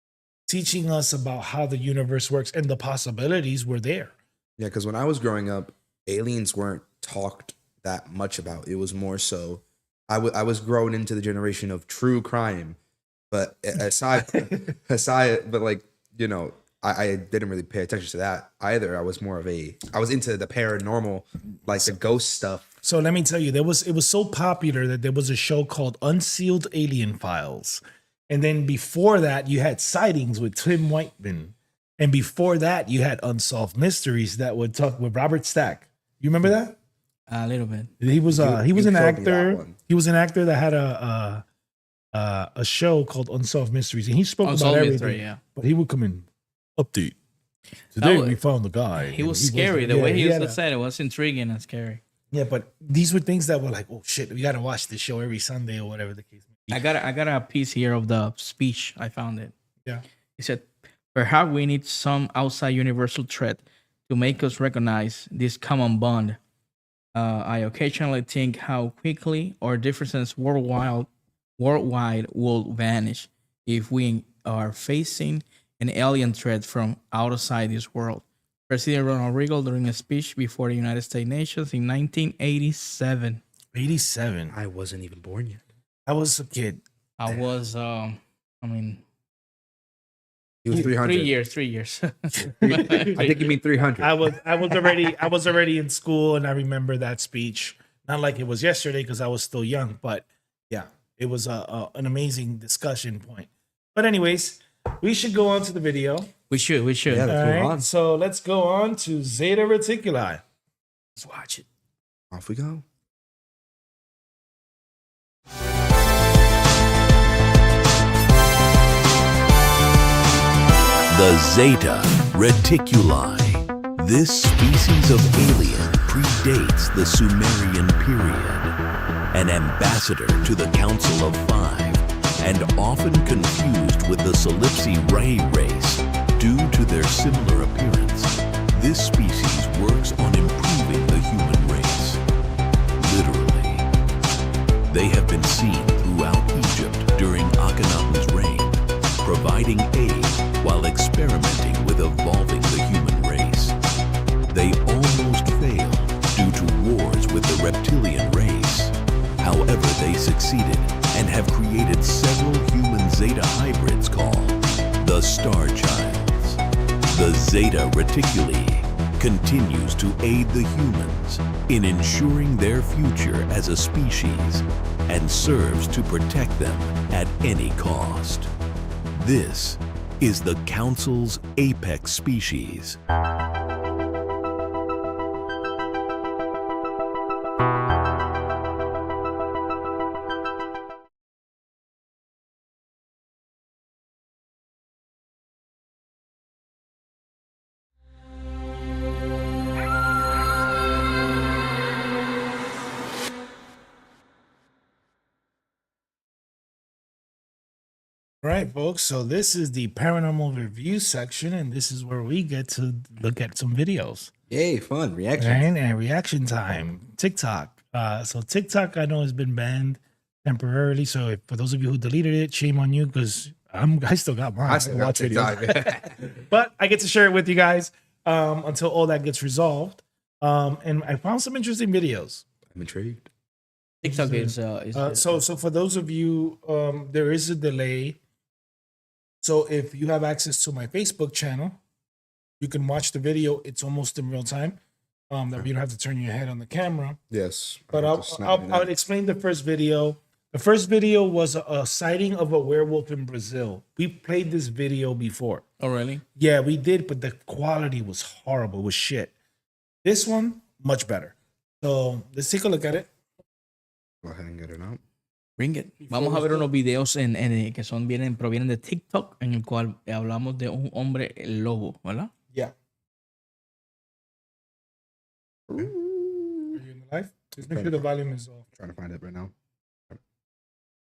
teaching us about how the universe works, and the possibilities were there.
Yeah, because when I was growing up, aliens weren't talked that much about. It was more so, I was growing into the generation of true crime. But but like, you know, I didn't really pay attention to that either. I was more of I was into the paranormal, like the ghost stuff.
So let me tell you, it was so popular that there was a show called Unsealed Alien Files. And then before that, you had Sightings with Tim Whiteman. And before that, you had Unsolved Mysteries that would talk with Robert Stack. You remember that?
A little bit.
He was
You
an
showed me that
actor.
one.
He was an actor that had a show called Unsolved Mysteries, and he spoke
Unsolved
about everything.
Mystery, yeah.
But he would come in, update. Today we found the guy.
He
and
was scary. The way he
had
used to say it was intriguing and scary.
Yeah, but these were things that were like, oh shit, we gotta watch this show every Sunday or whatever the case may be.
I got a piece here of the speech. I found it.
Yeah.
He said, "Perhaps we need some outside universal threat to make us recognize this common bond. I occasionally think how quickly our differences worldwide will vanish if we are facing an alien threat from outside this world." President Ronald Reagan during a speech before the United States nations in 1987.
87.
I wasn't even born yet.
I was a kid.
I was, I mean,
He was 300.
3 years.
I think you mean 300.
I was already in school, and I remember that speech. Not like it was yesterday because I was still young, but yeah, it was an amazing discussion point. But anyways, we should go on to the video.
We should.
Yeah,
All
let's move
right,
on.
so let's go on to Zeta Reticuli. Let's watch it.
Off we go.
The Zeta Reticuli. This species of alien predates the Sumerian period, an ambassador to the Council of Five, and often confused with the Calypsi Ray race due to their similar appearance. This species works on improving the human race. Literally. They have been seen throughout Egypt during Akhenaten's reign, providing aid while experimenting with evolving the human race. They almost failed due to wars with the reptilian race. However, they succeeded and have created several human Zeta hybrids called the Star Childs. The Zeta Reticuli continues to aid the humans in ensuring their future as a species and serves to protect them at any cost. This is the Council's apex species.
All right, folks. So this is the paranormal review section, and this is where we get to look at some videos.
Yay, fun. Reaction.
Right? And reaction time. TikTok. So TikTok, I know, has been banned temporarily. So for those of you who deleted it, shame on you, because I still got mine.
I still got TikTok.
But I get to share it with you guys until all that gets resolved. And I found some interesting videos.
I'm intrigued.
TikTok is
So for those of you, there is a delay. So if you have access to my Facebook channel, you can watch the video. It's almost in real time. That you don't have to turn your head on the camera.
Yes.
But I'll explain the first video. The first video was a sighting of a werewolf in Brazil. We played this video before.
Oh, really?
Yeah, we did, but the quality was horrible. It was shit. This one, much better. So let's take a look at it.
Go ahead and get it out.
Bring it. Vamos a ver unos videos que provienen de TikTok, en el cual hablamos de un hombre lobo, ¿verdad?
Yeah. Are you in the live? Just make sure the volume is off.
Trying to find it right now.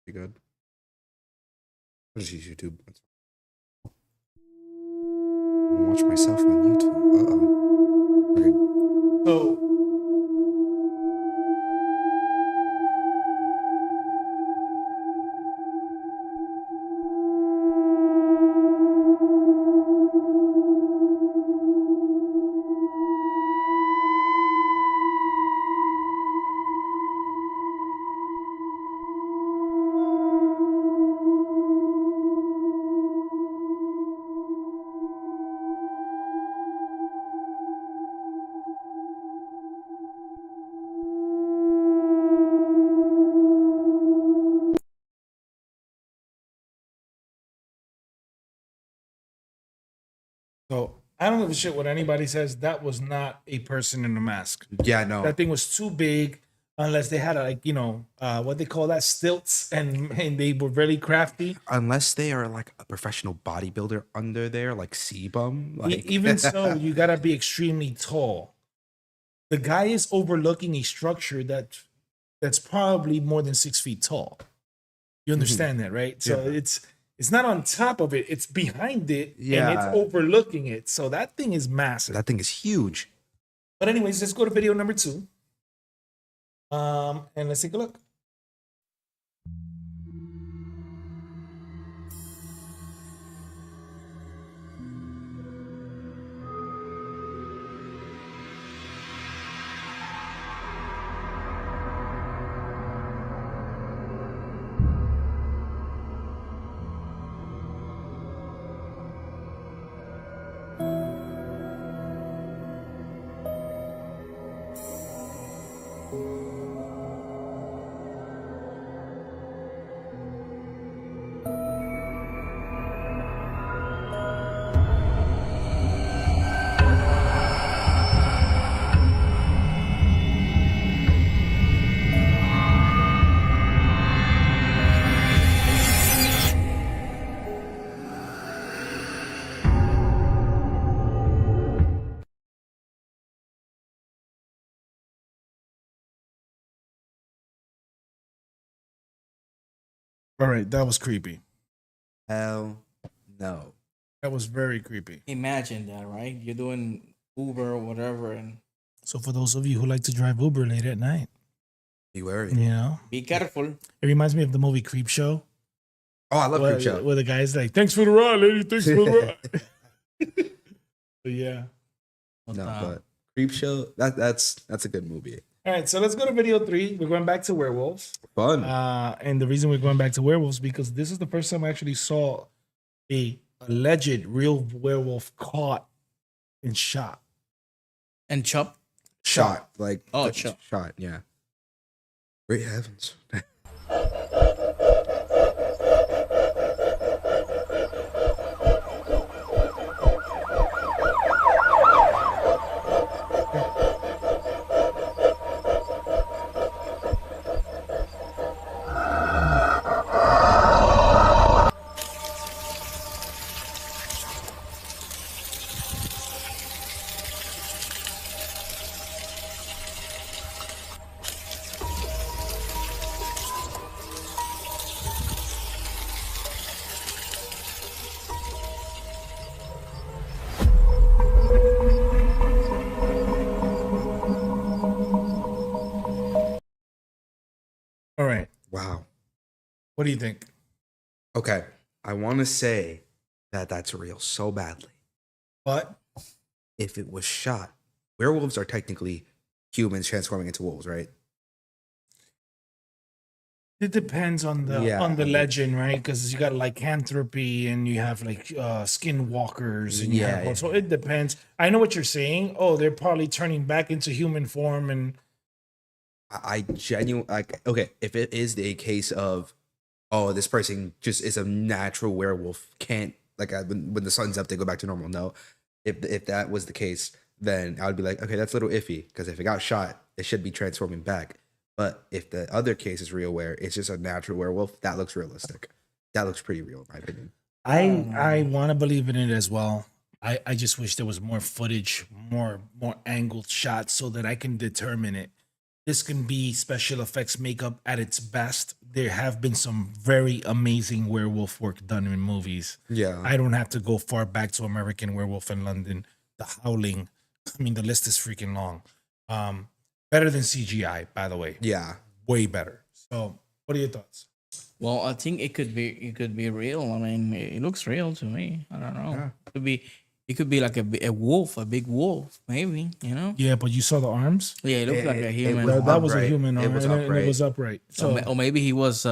Be good. I'll just use YouTube. I'm gonna watch myself on YouTube. Uh-oh.
So So I don't give a shit what anybody says. That was not a person in a mask.
Yeah, no.
That thing was too big, unless they had what they call that, stilts, and they were really crafty.
Unless they are like a professional bodybuilder under there, like C-Bum. Like
Even so, you gotta be extremely tall. The guy is overlooking a structure that's probably more than 6 feet tall. You understand that, right? So it's not on top of it; it's behind it, and it's overlooking it. So that thing is massive.
that thing is huge.
But anyways, let's go to video number 2. And let's take a look. All right, that was creepy.
Hell no.
That was very creepy.
Imagine that, right? You're doing Uber or whatever, and
So for those of you who like to drive Uber late at night,
Be wary.
you know,
be careful.
it reminds me of the movie Creep Show.
Oh, I love
where,
Creep Show.
where the guy's like, "Thanks for the ride, lady. Thanks for the ride." But yeah.
No, but Creep Show, that's a good movie.
All right, so let's go to video 3. We're going back to werewolves.
Fun.
And the reason we're going back to werewolves because this is the first time I actually saw a alleged real werewolf caught and shot.
And chop.
Shot. Like
Shot.
Shot, yeah. Great heavens.
All right.
Wow.
What do you think?
Okay. I want to say that that's real so badly.
But
If it was shot, werewolves are technically humans transforming into wolves, right?
it depends on the legend, right? Because you got lycanthropy and you have like skinwalkers and so it depends. I know what you're saying. Oh, they're probably turning back into human form and
I genuinely like. Okay, if it is the case of, oh, this person just is a natural werewolf, can't like when the sun's up, they go back to normal. No, if that was the case, then I would be like, okay, that's a little iffy because if it got shot, it should be transforming back. But if the other case is real, where it's just a natural werewolf, that looks realistic. That looks pretty real, in my opinion.
I want to believe in it as well. I just wish there was more footage, more angled shots so that I can determine it. This can be special effects makeup at its best. There have been some very amazing werewolf work done in movies.
Yeah.
I don't have to go far back to American Werewolf in London, The Howling. I mean, the list is freaking long. Better than CGI, by the way.
Yeah.
Way better. So, what are your thoughts?
Well, I think it could be real. I mean, it looks real to me. I don't know.
Yeah.
It could be like a wolf, a big wolf, maybe. You know?
Yeah, but you saw the arms?
Yeah, it looked like a human.
That was a
upright.
human arm,
It was
and it
upright.
was upright. So,
Or maybe he was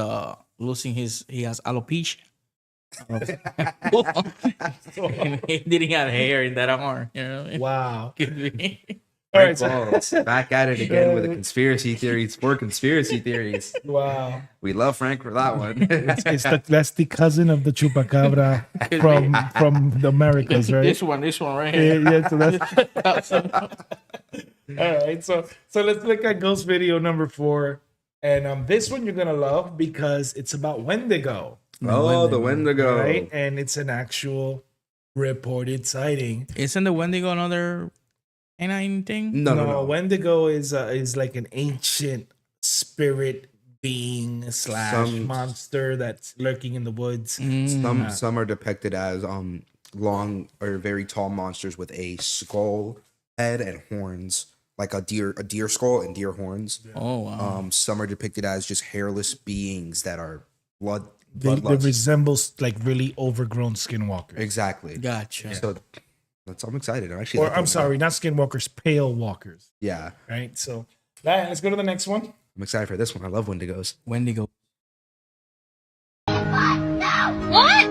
losing he has alopecia. He didn't have hair in that arm. You know what I mean?
wow.
Could be.
All
Frank
right,
Balls back at it again with the conspiracy theories for conspiracy theories.
Wow.
We love Frank for that one.
That's the cousin of the chupacabra from the Americas, right?
This one right
Yeah,
here.
yeah, so that's all right. So let's look at ghost video number 4. And this one you're gonna love because it's about Wendigo,
Oh, the Wendigo.
right? And it's an actual reported sighting.
Isn't the Wendigo another canine thing?
No.
Wendigo is like an ancient spirit being / monster that's lurking in the woods.
Some are depicted as long or very tall monsters with a skull head and horns, like a deer skull and deer horns.
Oh, wow.
Some are depicted as just hairless beings that are
They
bloodlust.
resemble like really overgrown skinwalkers.
Exactly.
Gotcha.
So I'm excited. I'm actually.
I'm sorry, not skinwalkers, pale walkers.
Yeah,
Right. So let's go to the next one.
I'm excited for this one. I love Wendigos.
Wendigo.
What?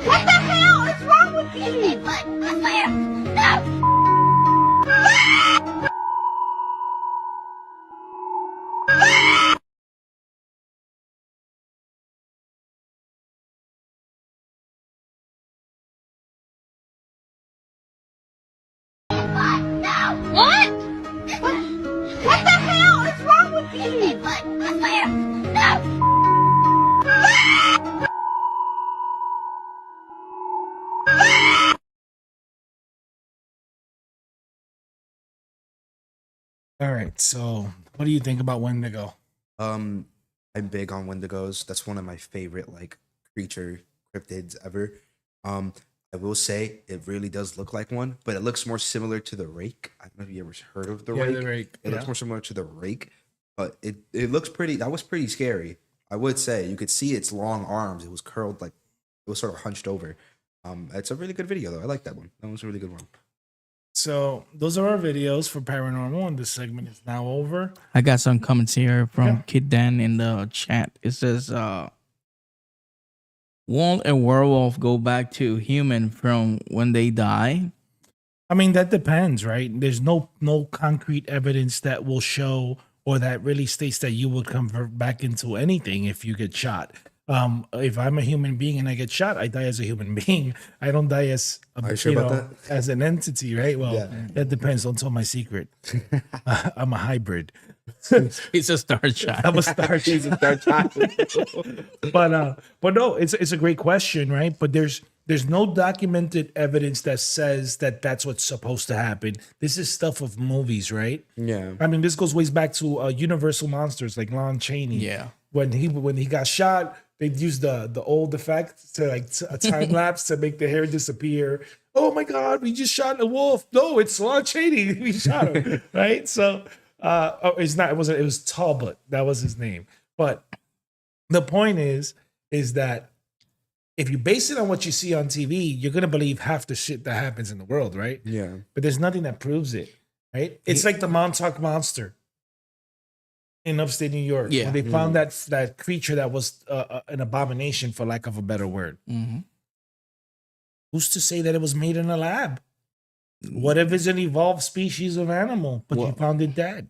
What the hell is wrong with you? I swear. No. What? What the hell is wrong with you? I swear. No.
All right. So what do you think about Wendigo?
I'm big on Wendigos. That's one of my favorite like creature cryptids ever. I will say it really does look like one, but it looks more similar to the rake. I don't know if you ever heard of the rake.
The rake.
It looks more similar to the rake, but it looks pretty. That was pretty scary. I would say you could see its long arms. It was curled like it was sort of hunched over. It's a really good video though. I like that one. That was a really good one.
So those are our videos for paranormal, and this segment is now over.
I got some comments here from Kid Dan in the chat. It says, won't a werewolf go back to human from when they die?
I mean, that depends, right? There's no concrete evidence that will show or that really states that you would convert back into anything if you get shot. If I'm a human being and I get shot, I die as a human being. I don't die as
Are you sure about that?
as an entity, right? Well,
Yeah.
that depends. Don't tell my secret. I'm a hybrid.
He's a star child.
I'm a star child. But no, it's a great question, right? But there's no documented evidence that says that that's what's supposed to happen. This is stuff of movies, right?
Yeah.
I mean, this goes ways back to Universal Monsters, like Lon Chaney.
Yeah.
When he got shot, they'd use the old effect to like a time lapse to make the hair disappear. Oh my God, we just shot a wolf. No, it's Lon Chaney. We shot him, right? So it's not. It was Talbot. That was his name. But the point is that if you base it on what you see on TV, you're gonna believe half the shit that happens in the world, right?
Yeah.
But there's nothing that proves it, right? It's like the Montauk Monster in upstate New York.
Yeah.
When they found that creature that was an abomination, for lack of a better word.
Mm-hmm.
Who's to say that it was made in a lab? What if it's an evolved species of animal, but you
Well-
found it dead,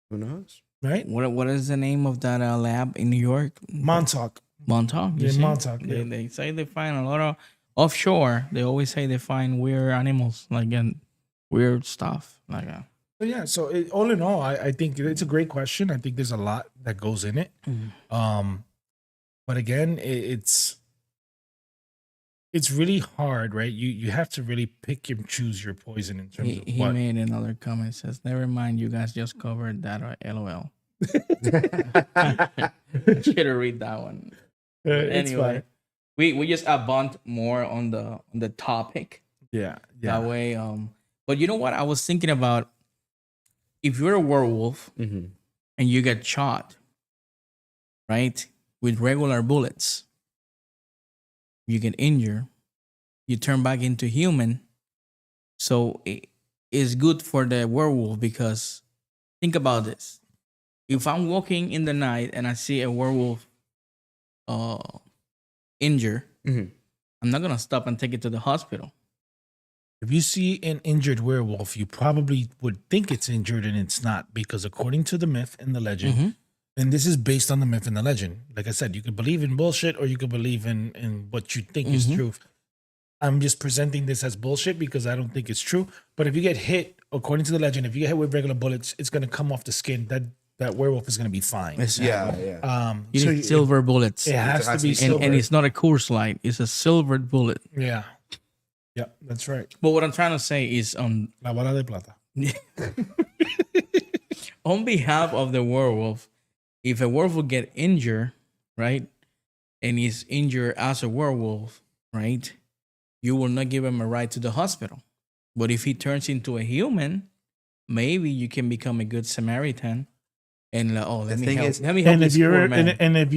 Who knows?
right?
What is the name of that lab in New York?
Montauk.
Montauk. you
Yeah,
see?
Montauk,
They,
yeah.
they say they find a lot of offshore. They always say they find weird animals, like and weird stuff, like.
So yeah, so all in all, I think it's a great question. I think there's a lot that goes in it. But again, it's really hard, right? You have to really pick and choose your poison in terms of
He
what.
made another comment. Says, "Never mind, you guys just covered that." LOL. Should have read that one.
It's
Anyway,
fine.
we just abund more on the topic
Yeah,
that way. But you know what? I was thinking about if you're a werewolf
Mm-hmm.
and you get shot, right, with regular bullets, you get injured, you turn back into human. So it is good for the werewolf because think about this. If I'm walking in the night and I see a werewolf injured,
Mhm.
I'm not gonna stop and take it to the hospital.
If you see an injured werewolf, you probably would think it's injured and it's not, because according to the myth and the legend,
Mhm.
and this is based on the myth and the legend. Like I said, you could believe in bullshit or you could believe in what you think is
Mhm.
truth. I'm just presenting this as bullshit because I don't think it's true. But if you get hit, according to the legend, if you get hit with regular bullets, it's gonna come off the skin. That werewolf is gonna be fine.
Exactly.
Yeah.
You
So
need silver bullets.
It has to be
and,
silver.
and it's not a Coors Light. It's a silvered bullet.
Yeah. Yep, that's right.
But what I'm trying to say is
La bola de plata.
on behalf of the werewolf, if a werewolf will get injured, right, and is injured as a werewolf, right, you will not give him a ride to the hospital. But if he turns into a human, maybe you can become a good Samaritan. And let me
thing
help.
is-
Let me help
And
this
if you're
poor man.
and if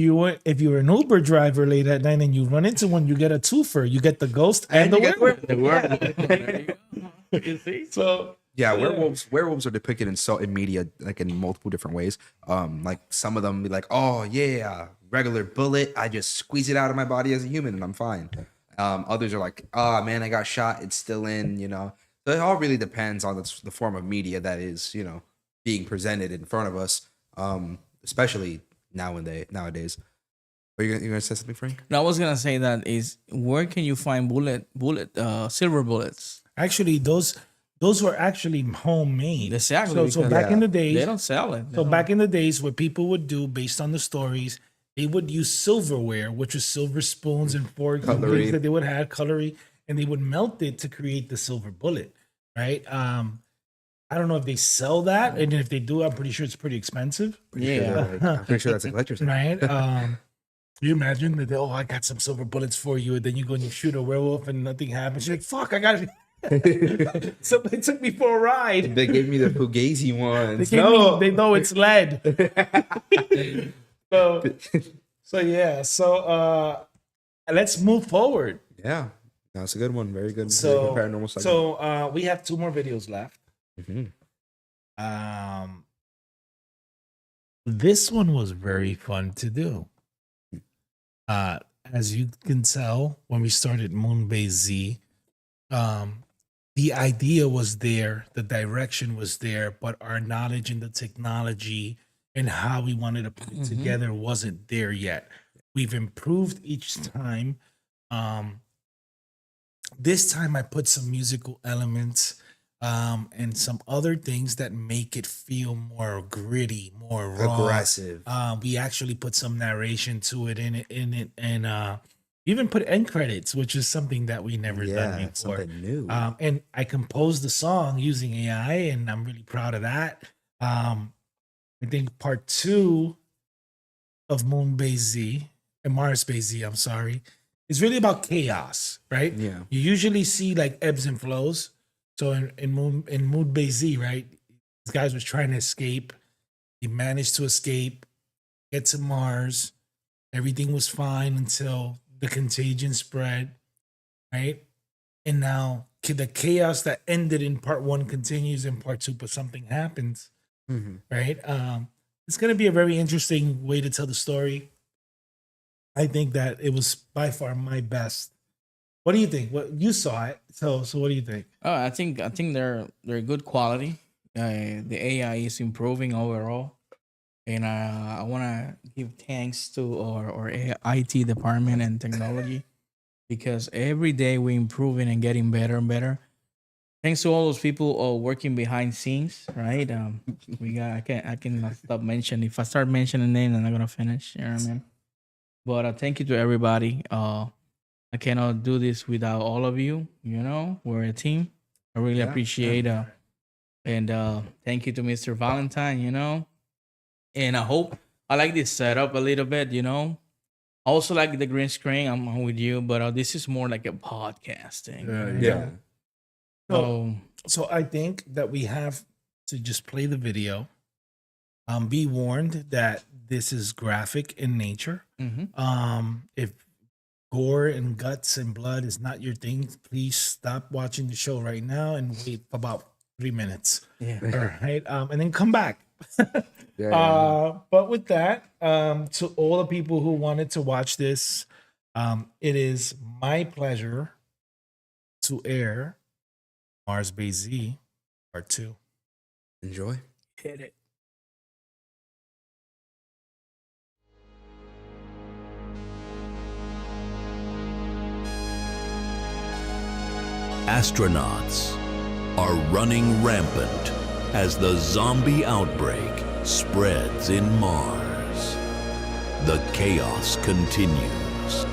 you're an Uber driver late at night and you run into one, you get a twofer. You get the ghost and the werewolf.
The werewolf. There you go. You see?
So
Yeah, werewolves are depicted in media like in multiple different ways. Like some of them be like, oh yeah, regular bullet, I just squeeze it out of my body as a human and I'm fine. Others are like, oh man, I got shot, it's still in, you know. So it all really depends on the form of media that is, you know, being presented in front of us, especially nowadays. Are you gonna say something, Frank?
No, I was gonna say that is where can you find silver bullets?
actually, those were actually homemade.
Exactly,
So
because
back in the
They
days,
don't sell it.
so back in the days, what people would do based on the stories, they would use silverware, which was silver spoons and forks and
Cutlery.
things that they would have cutlery, and they would melt it to create the silver bullet. Right. I don't know if they sell that, and if they do, I'm pretty sure it's pretty expensive.
I'm pretty sure that's like electricity.
Right. You imagine that I got some silver bullets for you, and then you go and you shoot a werewolf and nothing happens. You're like, fuck, I got it. Somebody took me for a ride.
They gave me the Fugazi ones.
They know it's lead. so yeah. So let's move forward.
Yeah, that's a good one. Very good.
So
very good paranormal segment.
so we have 2 more videos left.
Mhm.
This one was very fun to do. As you can tell, when we started Moonbase Z, the idea was there, the direction was there, but our knowledge and the technology and how we wanted to put it together wasn't there yet. We've improved each time. This time I put some musical elements and some other things that make it feel more gritty, more raw,
Aggressive.
We actually put some narration to it in it, and even put end credits, which is something that we never done
Yeah,
before.
something new.
And I composed the song using AI, and I'm really proud of that. I think part 2 of Moonbase Z and Mars Base Z, I'm sorry, is really about chaos, right?
Yeah.
You usually see like ebbs and flows. So in Moonbase Z, right, these guys was trying to escape. He managed to escape, get to Mars. Everything was fine until the contagion spread, right? And now the chaos that ended in part 1 continues in part 2, but something happens, right? It's going to be a very interesting way to tell the story. I think that it was by far my best. What do you think? What you saw it, so what do you think?
I think they're good quality. The AI is improving overall, and I want to give thanks to our IT department and technology because every day we're improving and getting better and better. Thanks to all those people working behind scenes, right? I can stop mentioning. If I start mentioning names, I'm not gonna finish. You know what I mean? But thank you to everybody. I cannot do this without all of you. You know, we're a team. I really appreciate and thank you to Mr. Valentine. You know, and I like this setup a little bit. You know, I also like the green screen. I'm with you, but this is more like a podcasting.
Yeah.
So I think that we have to just play the video. Be warned that this is graphic in nature. If gore and guts and blood is not your thing, please stop watching the show right now and wait about 3 minutes.
Yeah.
All right. And then come back.
Yeah.
But with that, to all the people who wanted to watch this, it is my pleasure to air Mars Bay Z, Part 2.
Enjoy.
Hit it.
Astronauts are running rampant as the zombie outbreak spreads in Mars. The chaos continues.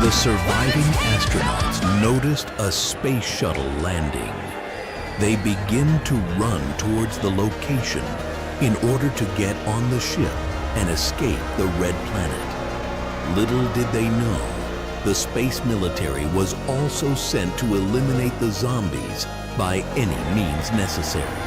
The surviving astronauts noticed a space shuttle landing. They begin to run towards the location in order to get on the ship and escape the Red Planet. Little did they know, the space military was also sent to eliminate the zombies by any means necessary.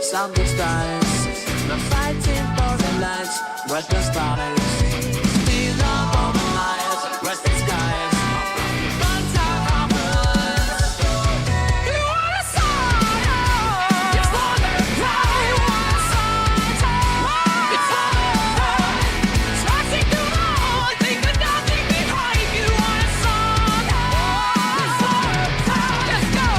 Sounding skies, the fighting for the lights, where the stars, still up on the lights, resting skies, guns are ours. You want a song, it's for the cry, you want a song, it's for the cry, trusting to all, think of nothing behind, you want a song, it's for the cry, let's go.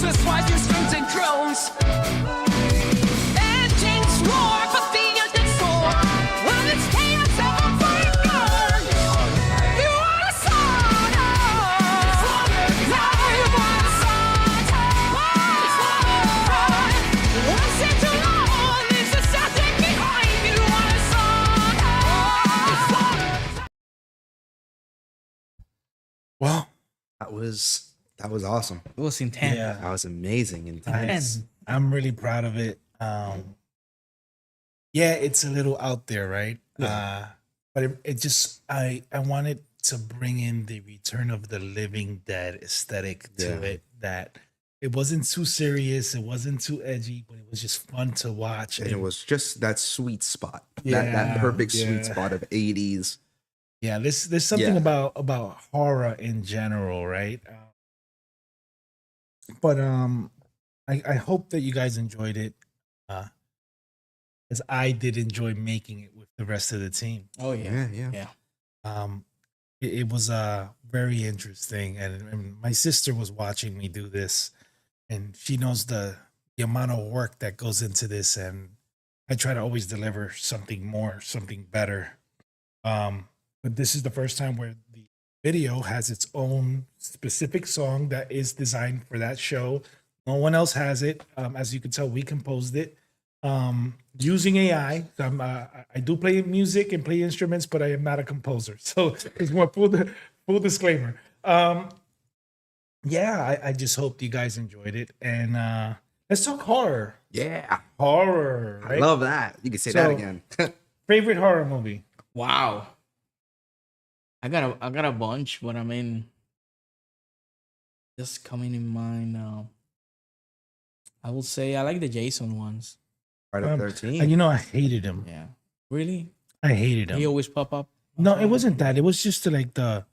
That's why you strings and drones. Engines roar, but the engines soar. When it's chaos, I'm fighting guns. You want a song? Now you want a song? Once it's alone, there's a static behind. You want a song?
Well,
That was awesome.
It was intense.
yeah,
That was amazing. Intense.
I'm really proud of it. Yeah, it's a little out there, right? But it just I wanted to bring in the Return of the Living Dead aesthetic to
Yeah.
it. That it wasn't too serious, it wasn't too edgy, but it was just fun to watch.
And it was just that sweet spot. That
Yeah,
perfect
yeah.
sweet spot of 80s.
Yeah, there's something
Yeah.
about horror in general, right? But I hope that you guys enjoyed it, as I did enjoy making it with the rest of the team.
Oh yeah.
Yeah.
It was very interesting, and my sister was watching me do this, and she knows the amount of work that goes into this, and I try to always deliver something more, something better. But this is the first time where the video has its own specific song that is designed for that show. No one else has it. As you can tell, we composed it using AI. I do play music and play instruments, but I am not a composer. So it's more full disclaimer. Yeah, I just hope you guys enjoyed it. And let's talk horror.
Yeah.
Horror,
I
right?
love that. You can say that
So-
again.
Favorite horror movie?
Wow. I got a bunch, but I mean, just coming in mind now. I will say I like the Jason ones.
Friday the
And
13th.
you know, I hated him.
Yeah. Really?
I hated
He
him.
always pop up.
No, it wasn't that. It was just like the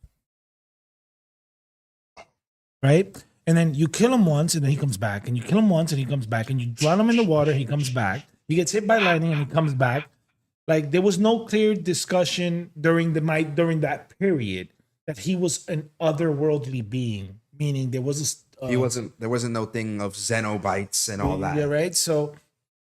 right. And then you kill him once, and then he comes back, and you kill him once, and he comes back, and you drown him in the water, he comes back. He gets hit by lightning, and he comes back. Like there was no clear discussion during that period that he was an otherworldly being, meaning there was a
There wasn't no thing of Xenobites and all that.
Yeah, right. So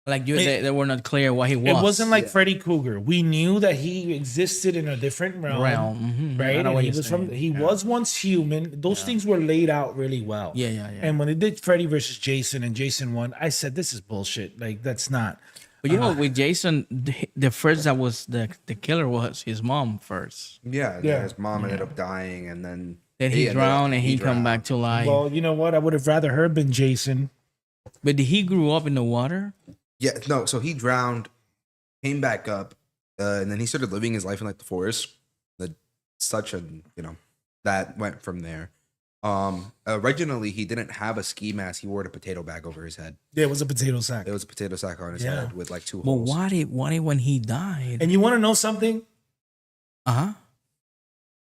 Like they were not clear what he was.
it wasn't like Freddy Krueger. We knew that he existed in a different realm.
Mhm. I
Right,
know
and
what
he
you're
was from.
saying.
He
Yeah.
was once human. Those things were laid out really well.
Yeah, yeah, yeah.
And when they did Freddy versus Jason and Jason won, I said, "This is bullshit. Like that's not."
But you know, with Jason, the first that was the killer was his mom first.
Yeah,
Yeah.
his mom ended up dying, and then
Then he
ended up-
drowned and he come
drowned.
back to life.
Well, you know what? I would have rather her been Jason.
But did he grew up in the water?
Yeah, no. So he drowned, came back up, and then he started living his life in like the forest. That went from there. Originally he didn't have a ski mask. He wore a potato bag over his head.
Yeah, it was a potato sack.
It was a potato sack on his
Yeah.
head with like two
But
holes.
why when he died?
And you want to know something?
Uh-huh.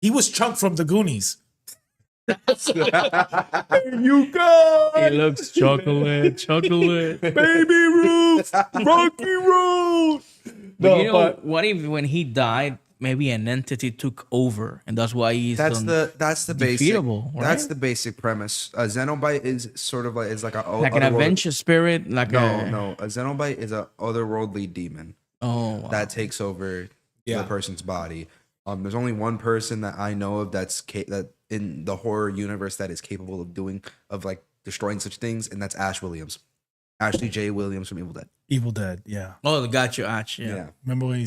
He was Chunk from the Goonies. You go,
It looks chocolate.
Baby Ruth, Rocky Road.
But you know, what if when he died, maybe an entity took over, and that's why he's
That's the basic.
defeatable, right?
That's the basic premise. A Xenobite is sort of like an
like an adventure spirit, like
No. A Xenobite is a otherworldly demon
Oh, wow.
that takes over
Yeah.
the person's body. There's only one person that I know of that in the horror universe that is capable of like destroying such things, and that's Ash Williams, Ashley J. Williams from Evil Dead.
Evil Dead. Yeah.
Oh, got you, Arch. Yeah.
Yeah.
Remember when he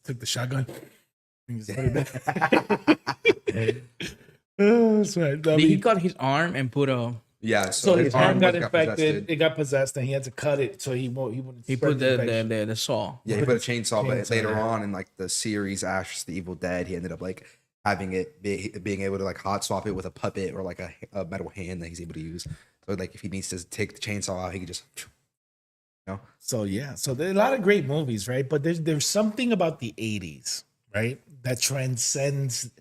took the shotgun? He just put it back. That's right. I
Did he
mean,
cut his arm and put a?
Yeah.
so his arm got infected.
possessed.
It got possessed, and he had to cut it so he wouldn't.
He
spread
put
infection.
the saw.
Yeah, he put a chainsaw, but
Chainsaw,
later
yeah.
on in like the series Ash the Evil Dead, he ended up like having being able to like hot swap it with a puppet or like a metal hand that he's able to use. So like if he needs to take the chainsaw out, he can just
So yeah, so there's a lot of great movies, right? But there's something about the '80s, right, that transcends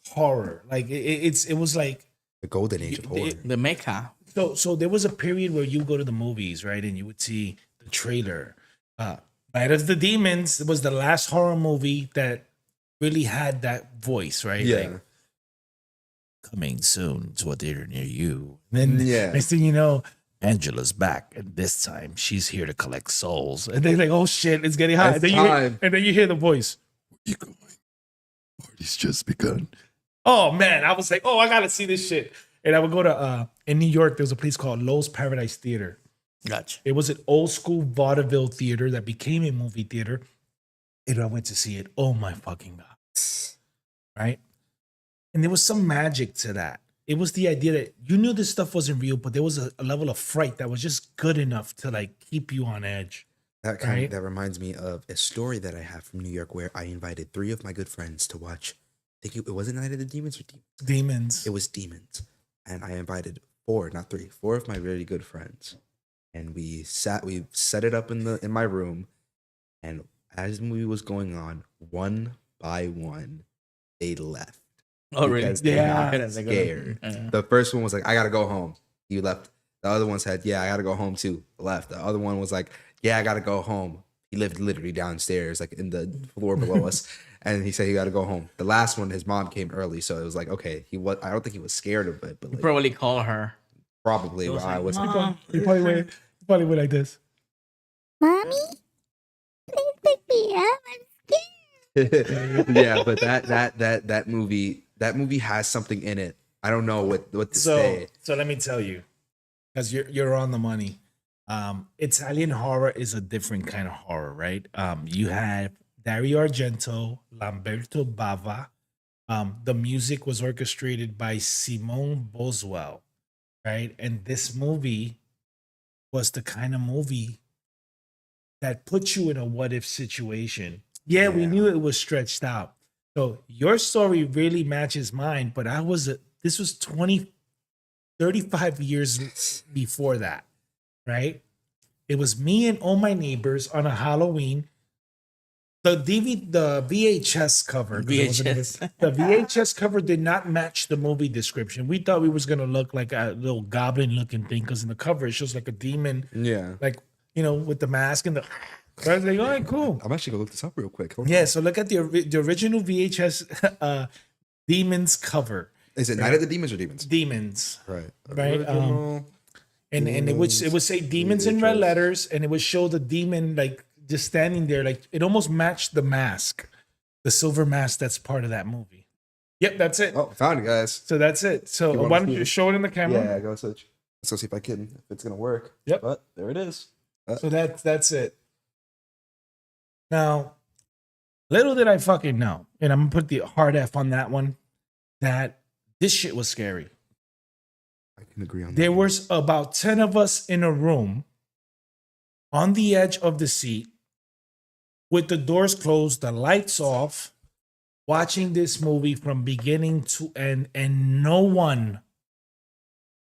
horror. Like it was like
the golden age of horror.
The mecha.
so there was a period where you go to the movies, right, and you would see the trailer. Night of the Demons was the last horror movie that really had that voice, right?
Yeah.
Like, coming soon to a theater near you. And then
Yeah.
next thing you know, Angela's back, and this time she's here to collect souls. And they're like, "Oh shit, it's getting hot."
It's
And then you hear the voice.
You going? Party's just begun.
Oh man, I was like, "Oh, I gotta see this shit." And I would go to in New York. There was a place called Lowe's Paradise Theater.
Gotcha.
It was an old school vaudeville theater that became a movie theater. And I went to see it. Oh my fucking god! Right, and there was some magic to that. It was the idea that you knew this stuff wasn't real, but there was a level of fright that was just good enough to like keep you on edge. Right.
That reminds me of a story that I have from New York where I invited 3 of my good friends to watch. I think it wasn't Night of the Demons or Demons.
Demons.
It was Demons, and I invited 4, not 3, 4 of my really good friends, and we set it up in my room, and as the movie was going on, one by one, they left.
Oh, really?
Because they
Yeah.
got scared. The first one was like, "I gotta go home." He left. The other one said, "Yeah, I gotta go home too." Left. The other one was like, "Yeah, I gotta go home." He lived literally downstairs, like in the floor below us, and he said he got to go home. The last one, his mom came early, so it was like, okay, I don't think he was scared of it, but like,
Probably call her.
probably
He was
I
like,
was.
"Mom."
He probably went like this.
Mommy, please pick me up. I'm scared.
Yeah, but that movie has something in it. I don't know what to say.
So let me tell you, because you're on the money. Italian horror is a different kind of horror, right? You have Dario Argento, Lamberto Bava. The music was orchestrated by Simone Boswell, right? And this movie was the kind of movie that puts you in a what if situation. Yeah, we
Yeah.
knew it was stretched out. So your story really matches mine, but this was 35 years before that, right? It was me and all my neighbors on a Halloween. The VHS cover, 'cause it wasn't even-
VHS.
the VHS cover did not match the movie description. We thought we was gonna look like a little goblin looking thing because in the cover it shows like a demon,
Yeah.
like with the mask and the. So I was like, all right, cool.
I'm actually gonna look this up real quick. Hold on.
Yeah, so look at the original VHS Demons cover.
Is it Night of the Demons or Demons?
Demons,
Right.
right?
Original
And it would say demons in red
VHS.
letters, and it would show the demon like just standing there, like it almost matched the mask, the silver mask that's part of that movie. Yep, that's it.
Oh, found it, guys.
So that's it. So
You wanna
why don't
see
you
it?
show it in the camera?
Yeah, go search. Let's go see if it's gonna work.
Yep.
But there it is.
So that's it. Now, little did I fucking know, and I'm gonna put the hard F on that one, that this shit was scary.
I can agree on that.
There was about 10 of us in a room on the edge of the seat with the doors closed, the lights off, watching this movie from beginning to end, and no one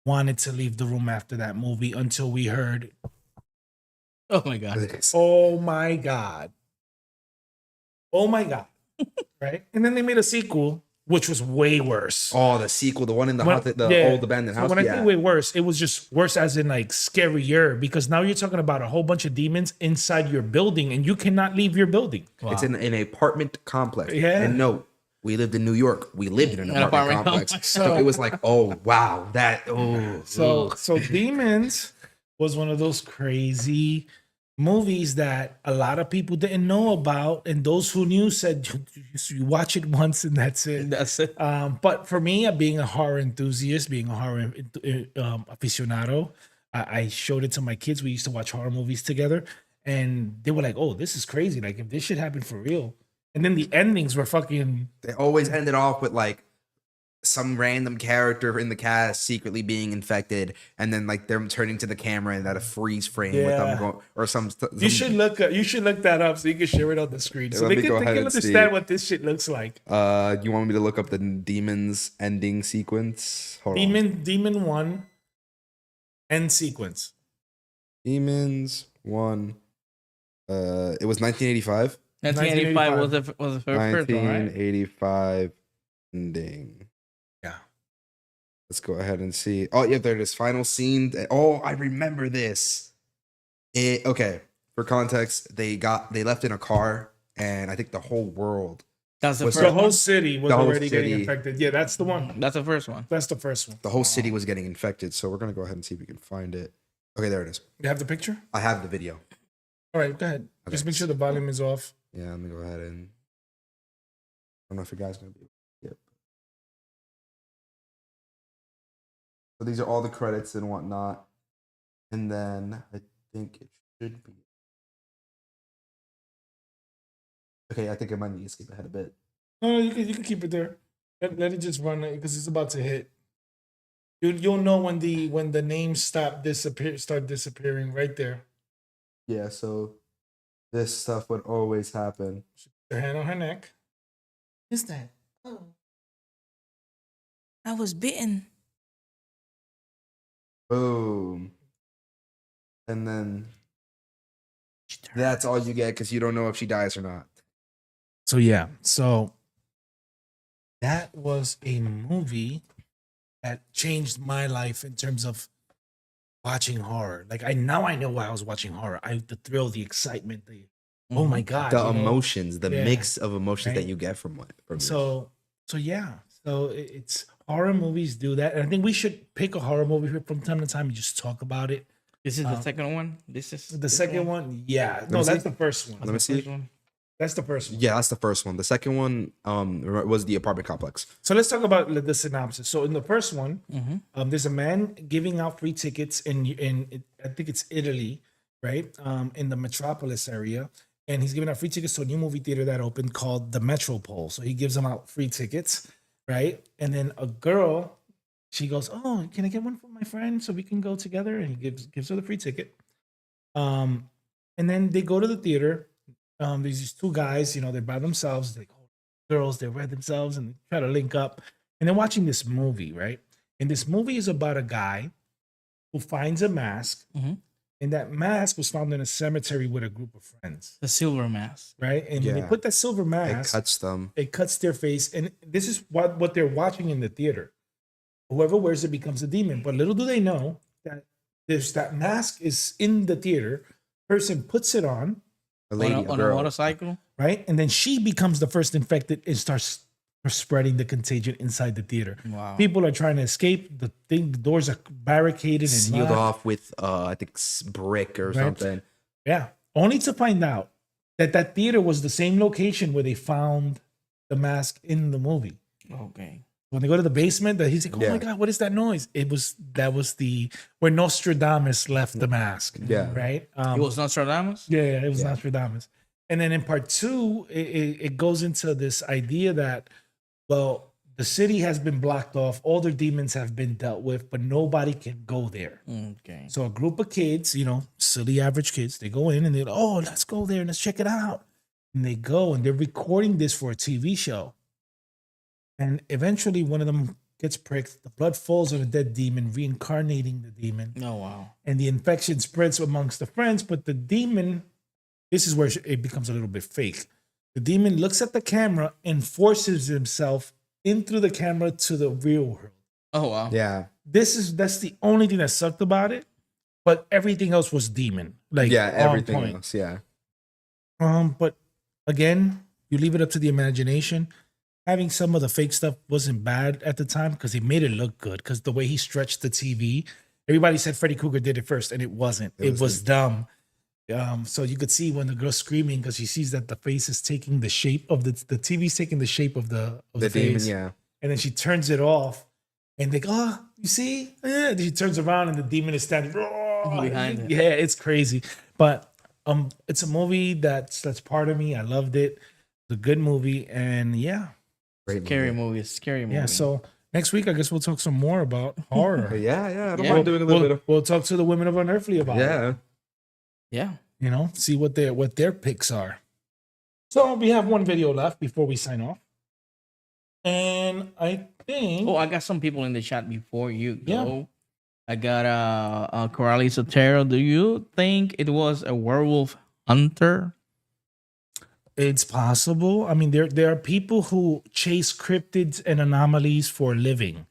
wanted to leave the room after that movie until we heard,
Oh my god.
oh my God. Oh my God. Right? And then they made a sequel, which was way worse.
Oh, the sequel, the one in the
When-
haunted, the
yeah.
old abandoned
So
house.
when I
Yeah.
think way worse, it was just worse as in like scarier because now you're talking about a whole bunch of demons inside your building and you cannot leave your building.
It's in an apartment complex.
Yeah.
And no, we lived in New York. We lived in an
An
apartment
apartment
complex.
complex.
So it was like, oh wow,
So Demons was one of those crazy movies that a lot of people didn't know about, and those who knew said you watch it once and that's it.
That's it.
But for me, being a horror enthusiast, being a horror aficionado, I showed it to my kids. We used to watch horror movies together, and they were like, "Oh, this is crazy! Like if this shit happened for real." And then the endings were fucking.
they always ended off with like some random character in the cast secretly being infected, and then like them turning to the camera and that a freeze frame with
Yeah.
them going or some.
You should look that up so you can share it on the screen so
Let
they
me
can,
go
they
ahead
can
and see.
understand what this shit looks like.
You want me to look up the demons ending sequence? Hold on.
Demon 1 end sequence.
Demons 1. It was 1985.
1985 was the first one, right?
1985 ending.
Yeah.
Let's go ahead and see. Oh, yeah, there it is. Final scene. Oh, I remember this. Okay, for context, they left in a car, and I think the whole world.
That's the
Was
first
The
one.
whole city was
The whole
already getting
city.
infected. Yeah, that's the one.
That's the first one.
That's the first one.
The whole city was getting infected. So we're gonna go ahead and see if we can find it. Okay, there it is.
You have the picture?
I have the video.
All right, go ahead.
Okay.
Just make sure the volume is off.
Yeah, let me go ahead and. I don't know if you guys gonna be. Yep. So these are all the credits and whatnot, and then I think it should be. Okay, I think I might need to skip ahead a bit.
No, you can keep it there. Let it just run because it's about to hit. You'll know when the names start disappearing right there.
Yeah, so this stuff would always happen.
Her hand on her neck.
Who's that? Oh. I was bitten.
Boom. And then that's all you get because you don't know if she dies or not.
So yeah, so that was a movie that changed my life in terms of watching horror. Like I know why I was watching horror. The thrill, the excitement, oh my god,
The
you know?
emotions, the
Yeah.
mix of emotions
Right.
that you get from it.
So yeah, so it's horror movies do that, and I think we should pick a horror movie from time to time and just talk about it.
This is the second one. This is
The second one, yeah, no,
me
that's
see.
the first one.
Let me see.
First one.
That's the first one.
Yeah, that's the first one. The second one was the apartment complex.
So let's talk about the synopsis. So in the first one,
Mhm.
there's a man giving out free tickets in I think it's Italy, right? In the metropolis area, and he's giving out free tickets to a new movie theater that opened called the Metropole. So he gives them out free tickets, right? And then a girl, she goes, "Oh, can I get one for my friend so we can go together?" And he gives her the free ticket. And then they go to the theater. There's these two guys, they're by themselves. They call girls, they're by themselves, and they try to link up. And they're watching this movie, right? And this movie is about a guy who finds a mask,
Mhm.
and that mask was found in a cemetery with a group of friends,
The silver mask.
right? And when they
Yeah.
put that silver
It
mask,
cuts them.
it cuts their face, and this is what they're watching in the theater. Whoever wears it becomes a demon. But little do they know that there's that mask is in the theater. Person puts it on,
A lady, a
On a
girl.
motorcycle.
right, and then she becomes the first infected and starts spreading the contagion inside the theater.
Wow.
People are trying to escape. The doors are barricaded and
Sealed
locked.
off with I think brick or
Right.
something.
Yeah, only to find out that that theater was the same location where they found the mask in the movie.
Okay.
When they go to the basement, he's like, "Oh
Yeah.
my god, what is that noise?" That was the where Nostradamus left the mask.
Yeah.
right.
It was Nostradamus?
Yeah, it was
Yeah.
Nostradamus. And then in part two, it goes into this idea that, well, the city has been blocked off, all their demons have been dealt with, but nobody can go there.
Okay.
So a group of kids, silly average kids, they go in and they're like, "Oh, let's go there and let's check it out." And they go and they're recording this for a TV show. And eventually one of them gets pricked. The blood falls on a dead demon, reincarnating the demon.
Oh, wow.
And the infection spreads amongst the friends. But the demon, this is where it becomes a little bit fake. The demon looks at the camera and forces himself in through the camera to the real world.
Oh, wow.
Yeah.
That's the only thing that sucked about it. But everything else was demon. Like
Yeah,
on
everything
point.
else. Yeah.
But again, you leave it up to the imagination. Having some of the fake stuff wasn't bad at the time because he made it look good. Because the way he stretched the TV, everybody said Freddy Krueger did it first, and it wasn't. It was dumb. So you could see when the girl's screaming because she sees that the face is taking the shape of the TV's taking the shape of the
The demon,
face.
yeah.
And then she turns it off, and they go, "Oh, you see?" Then she turns around, and the demon is standing
Behind it.
Yeah, it's crazy. But it's a movie that's part of me. I loved it. It's a good movie, and yeah.
Great
Scary movie. Scary movie.
Yeah, so next week I guess we'll talk some more about horror.
Yeah, yeah. I don't
Yeah.
mind doing a little bit of.
We'll talk to the women of Unearthly about it.
Yeah.
Yeah.
See what their picks are. So we have one video left before we sign off. And I think
Oh, I got some people in the chat before you
Yeah.
go. I got Coralie Sotero. Do you think it was a werewolf hunter?
it's possible. I mean, there are people who chase cryptids and anomalies for a living.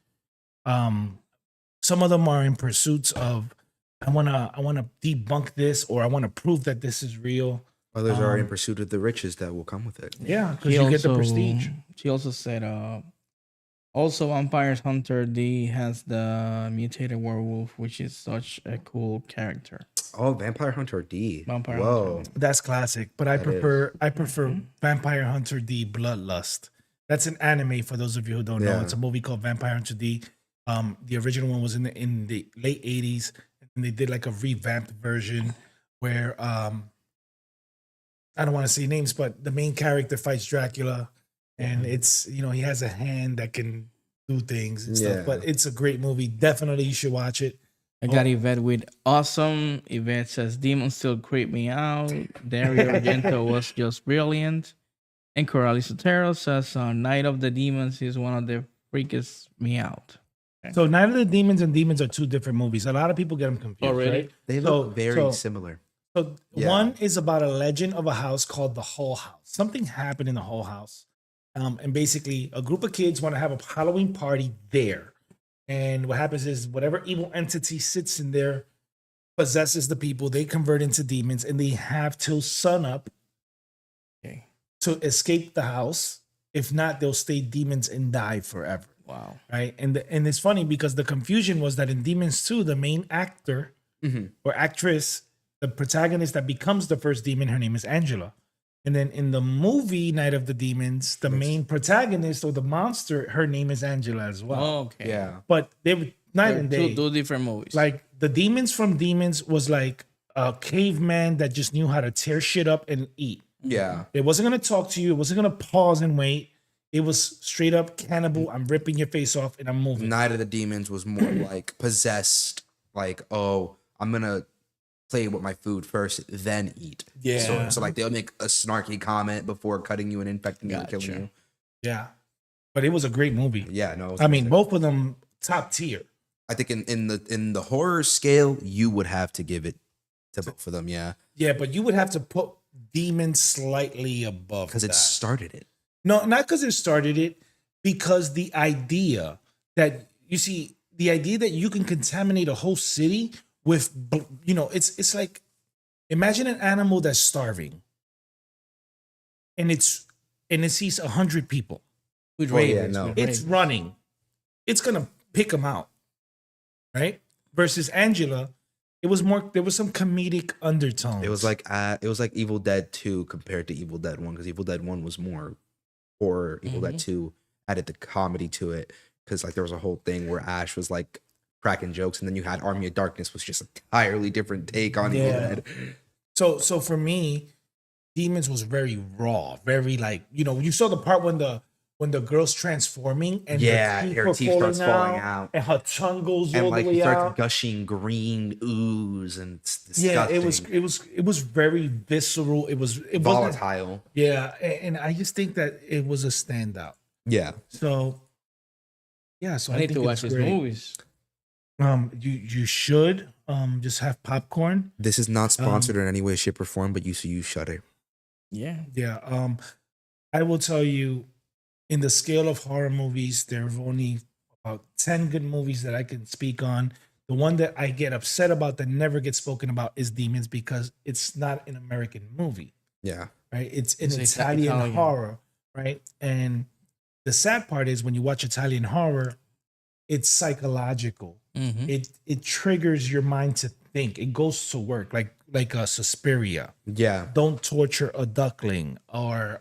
Some of them are in pursuits of I wanna debunk this, or I want to prove that this is real.
Others are in pursuit of the riches that will come with it.
Yeah, because you get the prestige.
She also said, also Vampires Hunter D has the mutated werewolf, which is such a cool character.
Oh, Vampire Hunter D.
Vampire
Whoa.
Hunter.
That's classic. But I
That
prefer
Mm-hmm.
Vampire Hunter D Bloodlust. That's an anime for those of you who don't know.
Yeah.
It's a movie called Vampire Hunter D. The original one was in the late 80s, and they did like a revamped version where I don't want to say names, but the main character fights Dracula, and it's he has a hand that can do things and
Yeah.
stuff. But it's a great movie. Definitely you should watch it.
I got Yvette with awesome. Yvette says demons still creep me out. Dario Argento was just brilliant. And Coralie Sotero says Night of the Demons is one of the freakest me out.
So Night of the Demons and Demons are two different movies. A lot of people get them confused.
Oh, really?
Right?
They
So-
look very
so-
similar.
So
Yeah.
one is about a legend of a house called the Hull House. Something happened in the Hull House. And basically a group of kids want to have a Halloween party there. And what happens is whatever evil entity sits in there possesses the people. They convert into demons, and they have till sunup
Okay.
to escape the house. If not, they'll stay demons and die forever.
Wow.
Right. And it's funny because the confusion was that in Demons 2, the main actor or actress, the protagonist that becomes the first demon, her name is Angela. And then in the movie Night of the Demons, the main protagonist or the monster, her name is Angela as well.
Okay.
Yeah.
But they were night
They're
and day.
two different movies.
Like the demons from Demons was like a caveman that just knew how to tear shit up and eat.
Yeah.
It wasn't gonna talk to you. It wasn't gonna pause and wait. It was straight up cannibal. I'm ripping your face off and I'm moving.
Night of the Demons was more like possessed. Like, oh, I'm gonna play with my food first, then eat.
Yeah.
So like they'll make a snarky comment before cutting you and infecting you and killing
Gotcha.
you.
Yeah. But it was a great movie.
Yeah, no. it was
I mean,
amazing.
both of them top tier.
I think in the horror scale, you would have to give it to both of them. Yeah,
Yeah, but you would have to put Demon slightly above
because it
that.
started it.
No, not because it started it, because the idea that you can contaminate a whole city with, it's like, imagine an animal that's starving, and it sees 100 people.
With
Oh, yeah,
rabies,
no.
with
It's
rabies.
running. It's gonna pick them out, right? Versus Angela, there was some comedic undertones.
It was like Evil Dead 2 compared to Evil Dead 1, because Evil Dead 1 was more horror. Evil Dead 2 added the comedy to it, because like there was a whole thing where Ash was like cracking jokes, and then you had Army of Darkness was just an entirely different take on Evil
Yeah.
Dead.
So for me, Demons was very raw, very like, you saw the part when the girl's transforming and
Yeah,
her teeth
her
were
teeth starts falling out.
and her tongue goes
And
all
like
the
he
way
starts
out.
gushing green ooze, and it's
Yeah,
disgusting.
it was very visceral. It wasn't,
Volatile.
yeah, and I just think that it was a standout.
Yeah.
So yeah, so
I
I
need
think
to watch
it's
these
great.
movies.
You should just have popcorn.
This is not sponsored in any way, shape, or form, but you Shudder.
Yeah.
Yeah. I will tell you, in the scale of horror movies, there are only about 10 good movies that I can speak on. The one that I get upset about that never gets spoken about is Demons, because it's not an American movie,
Yeah.
right? It's an
It's
Italian
Italian.
horror, right? And the sad part is when you watch Italian horror, it's psychological.
Mm-hmm.
It triggers your mind to think. It goes to work, like a Suspiria.
Yeah.
Don't torture a duckling, or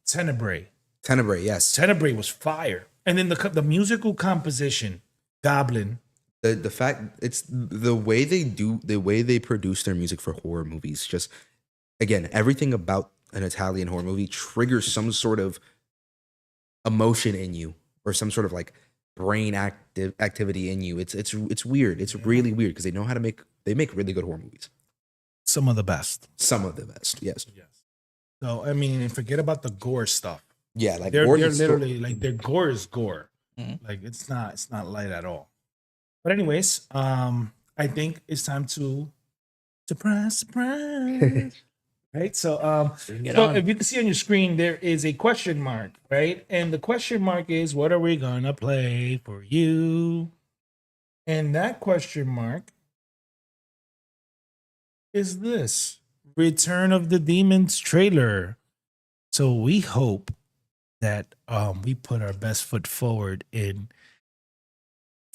Tenebrae.
Tenebrae, yes.
Tenebrae was fire. And then the musical composition, Goblin.
The fact it's the way they produce their music for horror movies. Just again, everything about an Italian horror movie triggers some sort of emotion in you, or some sort of like brain activity in you. It's weird. It's really weird, because they make really good horror movies.
Some of the best.
Some of the best, yes.
Yes. So I mean, and forget about the gore stuff.
Yeah, like
They're
Gordon's
literally like, their gore is gore.
Mhm.
Like it's not light at all. But anyways, I think it's time to surprise. Right. So
Get
so
on.
if you can see on your screen, there is a question mark, right? And the question mark is, what are we gonna play for you? And that question mark is this: Return of the Demons trailer. So we hope that we put our best foot forward in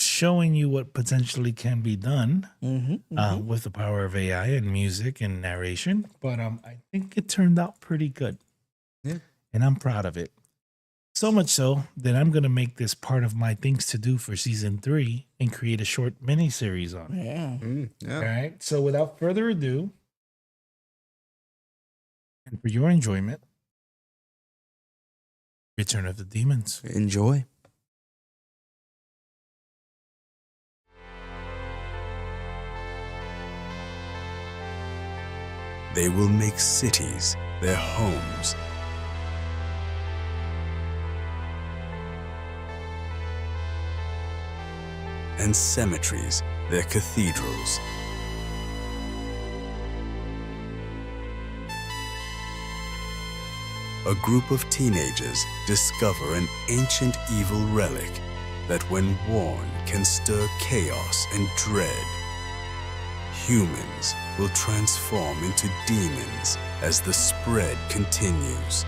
showing you what potentially can be done
Mm-hmm.
with the power of AI and music and narration. But I think it turned out pretty good.
Yeah.
And I'm proud of it. So much so that I'm going to make this part of my things to do for season 3 and create a short mini series on it.
Yeah.
Yeah.
All right. So without further ado, and for your enjoyment, Return of the Demons.
Enjoy.
They will make cities their homes, and cemeteries their cathedrals. A group of teenagers discover an ancient evil relic that, when worn, can stir chaos and dread. Humans will transform into demons as the spread continues.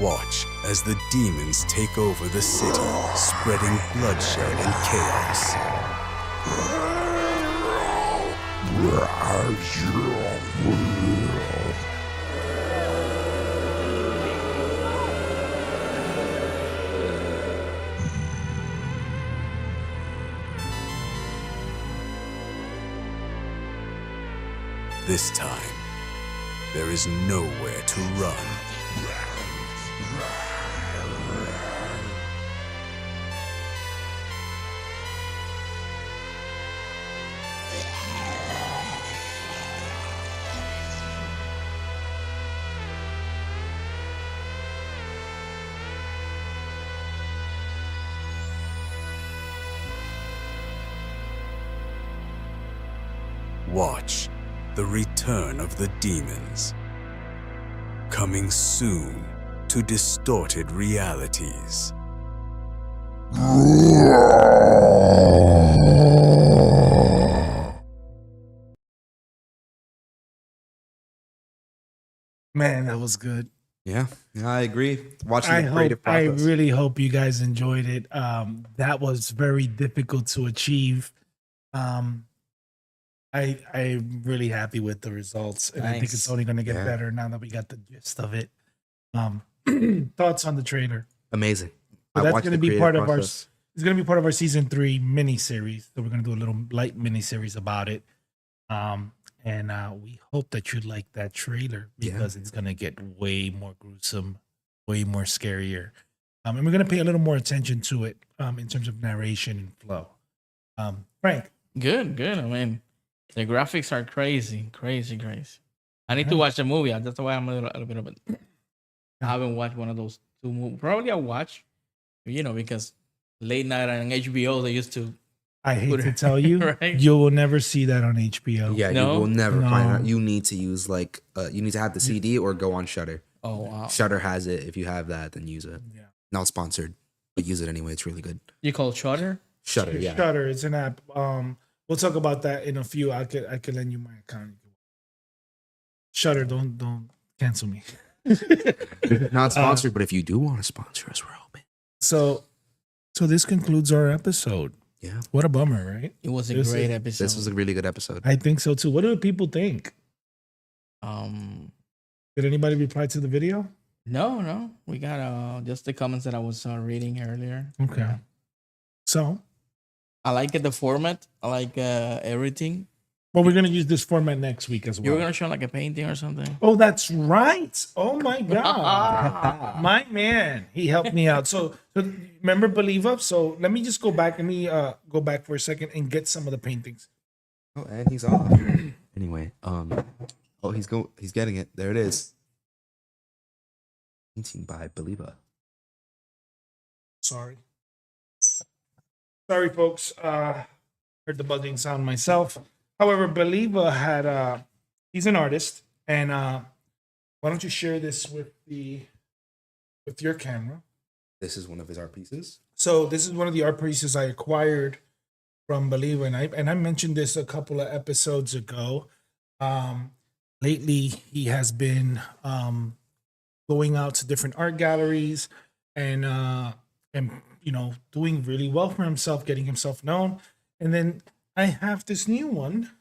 Watch as the demons take over the city, spreading bloodshed and chaos. This time, there is nowhere to run. Watch the return of the demons. Coming soon to distorted realities.
Man, that was good.
Yeah, I agree. Watching
I
the creative
hope, I
process.
really hope you guys enjoyed it. That was very difficult to achieve. I'm really happy with the results, and I think it's
Nice.
only going to get
Yeah.
better now that we got the gist of it. Thoughts on the trailer?
Amazing.
So
I
that's
watched
going to
the
be
creative
part of our.
process.
It's going to be part of our season 3 mini series. So we're going to do a little light mini series about it. And we hope that you like that trailer because it's going to get way more gruesome, way more scarier. And we're going to pay a little more attention to it in terms of narration and flow. Frank,
Good. I mean, the graphics are crazy. I need to watch the movie. That's why I'm a little bit of it. I haven't watched one of those 2 movies. Probably I'll watch, because late night on HBO they used to.
I hate
Put
to
it-
tell you,
right?
you will never see that on HBO.
Yeah,
No?
you will never find
No.
out. You need to use you need to have the CD or go on Shutter.
Oh wow!
Shutter has it. If you have that, then use it.
Yeah.
Not sponsored, but use it anyway. It's really good.
You call Shutter?
Shutter, yeah.
Shutter, it's an app. We'll talk about that in a few. I could lend you my account. Shutter, don't cancel me.
Not sponsored, but if you do want to sponsor us, we're open.
So this concludes our episode.
Yeah,
What a bummer, right?
It was a
This
great
is-
episode.
this was a really good episode.
I think so too. What do people think? Did anybody reply to the video?
No. We got just the comments that I was reading earlier.
Okay.
Yeah.
So,
I like the format. I like everything.
well, we're gonna use this format next week as
You were
well.
gonna show like a painting or something.
Oh, that's right. Oh my god, my man, he helped me out. So remember Believe Up. So let me just go back. Let me go back for a second and get some of the paintings.
Oh, and he's off. Anyway, he's getting it. There it is. Painting by Believer.
Sorry, folks. Heard the buzzing sound myself. However, Believer had he's an artist, and why don't you share this with your camera?
This is one of his art pieces.
So this is one of the art pieces I acquired from Believer, and I mentioned this a couple of episodes ago. Lately, he has been going out to different art galleries and doing really well for himself, getting himself known. And then I have this new one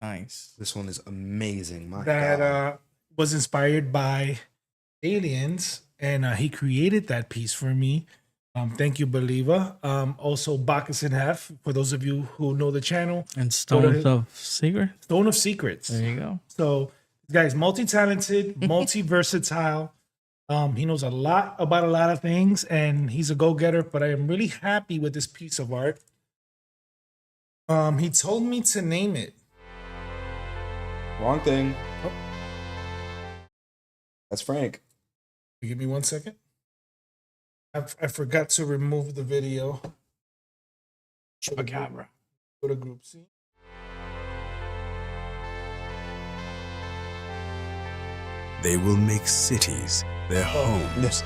Nice.
This one is amazing. My
that
God.
was inspired by aliens, and he created that piece for me. Thank you, Believer. Also, Bacchus in Half, for those of you who know the channel.
And Stones
to-
of Secret.
Stone of Secrets.
There you go.
So, this guy's multi-talented, multi-versatile. He knows a lot about a lot of things, and he's a go-getter. But I am really happy with this piece of art. He told me to name it.
Wrong thing. That's Frank.
Give me 1 second. I forgot to remove the video.
Chupacabra.
Go to group C.
They will make cities their homes.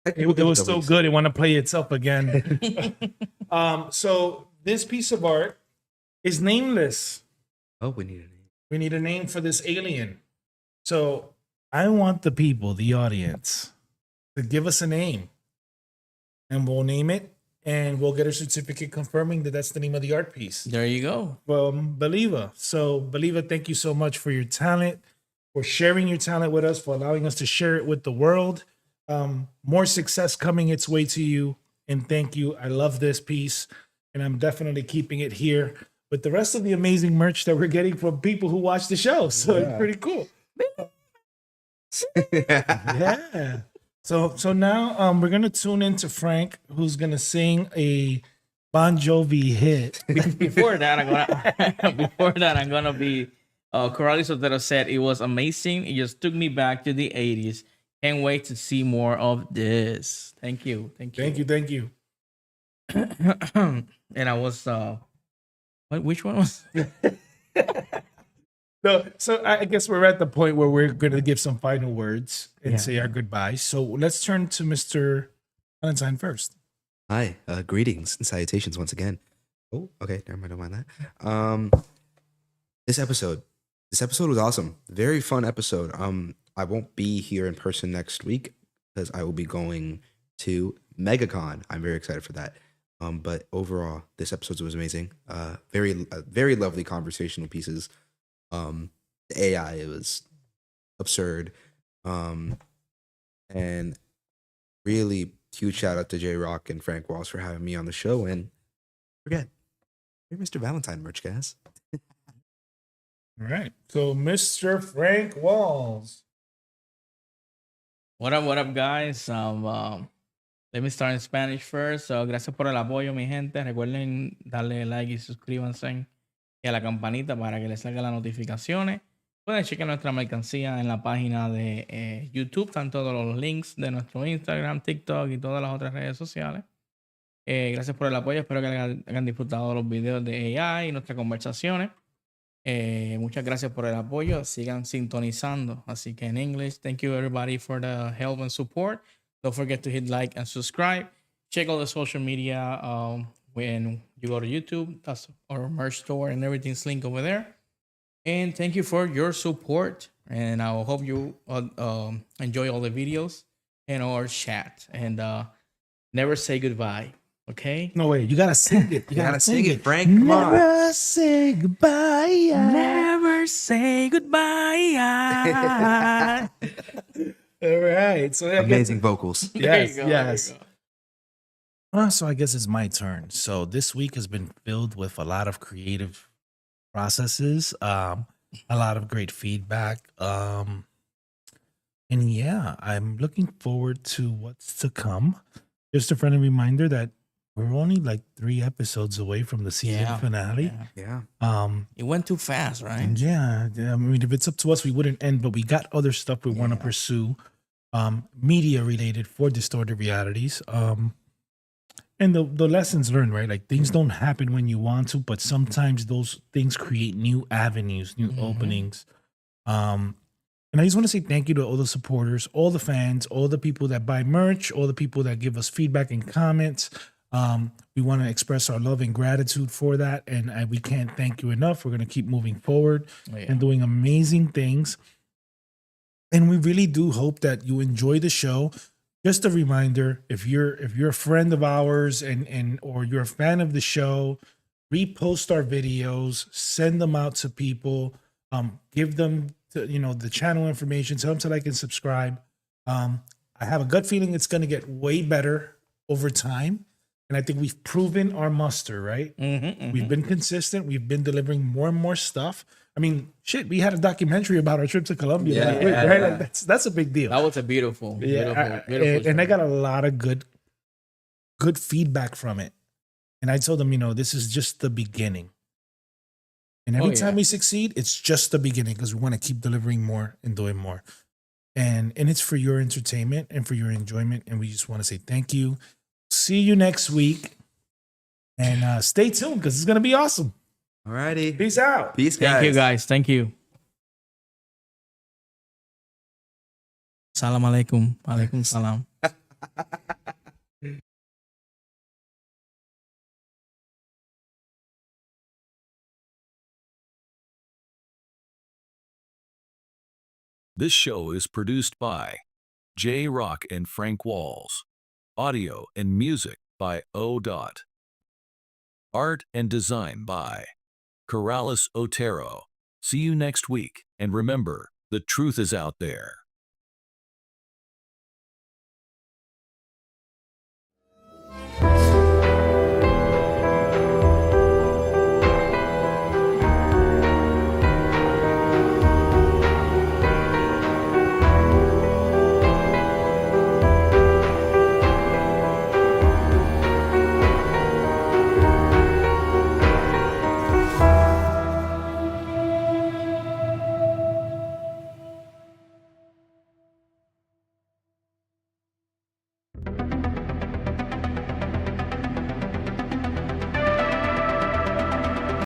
It was so good. It want to play itself again. So this piece of art is nameless.
Oh, we need a name.
We need a name for this alien. So I want the people, the audience, to give us a name, and we'll name it, and we'll get a certificate confirming that that's the name of the art piece.
There you go.
From Believer. So Believer, thank you so much for your talent, for sharing your talent with us, for allowing us to share it with the world. More success coming its way to you, and thank you. I love this piece, and I'm definitely keeping it here with the rest of the amazing merch that we're getting from people who watch the show. So it's pretty cool. Yeah. So now we're gonna tune into Frank, who's gonna sing a Bon Jovi hit.
Before that, I'm gonna be. Corrales Otero said it was amazing. It just took me back to the 80s. Can't wait to see more of this. Thank you.
Thank you.
And I was which one was?
So I guess we're at the point where we're gonna give some final words and say our goodbyes. So let's turn to Mr. Valentine first.
Hi, greetings and salutations once again. Oh, okay, never mind, don't mind that. This episode was awesome. Very fun episode. I won't be here in person next week because I will be going to MegaCon. I'm very excited for that. But overall, this episode was amazing. Very lovely conversational pieces. The AI, it was absurd. And really huge shout out to J Rock and Frank Walls for having me on the show. And forget, you're Mr. Valentine merch, guys.
All right. So Mr. Frank Walls.
What up, guys? Let me start in Spanish first. So, gracias por el apoyo, mi gente. Recuerden darle like y suscríbanse y a la campanita para que les salgan las notificaciones. Pueden checar nuestra mercancía en la página de YouTube. Están todos los links de nuestro Instagram, TikTok y todas las otras redes sociales. Gracias por el apoyo. Espero que hayan disfrutado los videos de AI y nuestras conversaciones. Muchas gracias por el apoyo. Sigan sintonizando. Así que en English, thank you everybody for the help and support. Don't forget to hit like and subscribe. Check all the social media when you go to YouTube. That's our merch store and everything's linked over there. And thank you for your support. And I hope you enjoy all the videos and our chat. And never say goodbye. Okay?
No way, you gotta sing it.
You gotta sing it, Frank. Come on.
Never say goodbye.
Never say goodbye.
All right. So
Amazing vocals.
Yes,
There you go,
yes.
there you go.
So I guess it's my turn. So this week has been filled with a lot of creative processes, a lot of great feedback. And yeah, I'm looking forward to what's to come. Just a friendly reminder that we're only like 3 episodes away from the season finale.
Yeah.
Yeah.
It went too fast, right?
Yeah. I mean, if it's up to us, we wouldn't end, but we got other stuff we want to pursue, media related for Distorted Realities. And the lessons learned, right? Like things don't happen when you want to, but sometimes those things create new avenues, new openings. And I just want to say thank you to all the supporters, all the fans, all the people that buy merch, all the people that give us feedback and comments. We want to express our love and gratitude for that. And we can't thank you enough. We're going to keep moving forward and doing amazing things. And we really do hope that you enjoy the show. Just a reminder, if you're a friend of ours and or you're a fan of the show, repost our videos, send them out to people, give them the channel information, tell them so they can subscribe. I have a gut feeling it's going to get way better over time. And I think we've proven our muster, right? We've been consistent. We've been delivering more and more stuff. I mean, shit, we had a documentary about our trip to Colombia. Right? Like, that's a big deal.
That was a beautiful, beautiful
and I got a lot of good feedback from it. And I told them, this is just the beginning. And every time we succeed, it's just the beginning because we want to keep delivering more and doing more. And it's for your entertainment and for your enjoyment. And we just want to say thank you. See you next week. And stay tuned because it's going to be awesome.
Alrighty.
Peace out.
Peace, guys.
Thank you, guys. Thank you. Salam alaikum. Alaikum salam.
This show is produced by J Rock and Frank Walls. Audio and music by O. Dot. Art and design by Corrales Otero. See you next week, and remember, the truth is out there.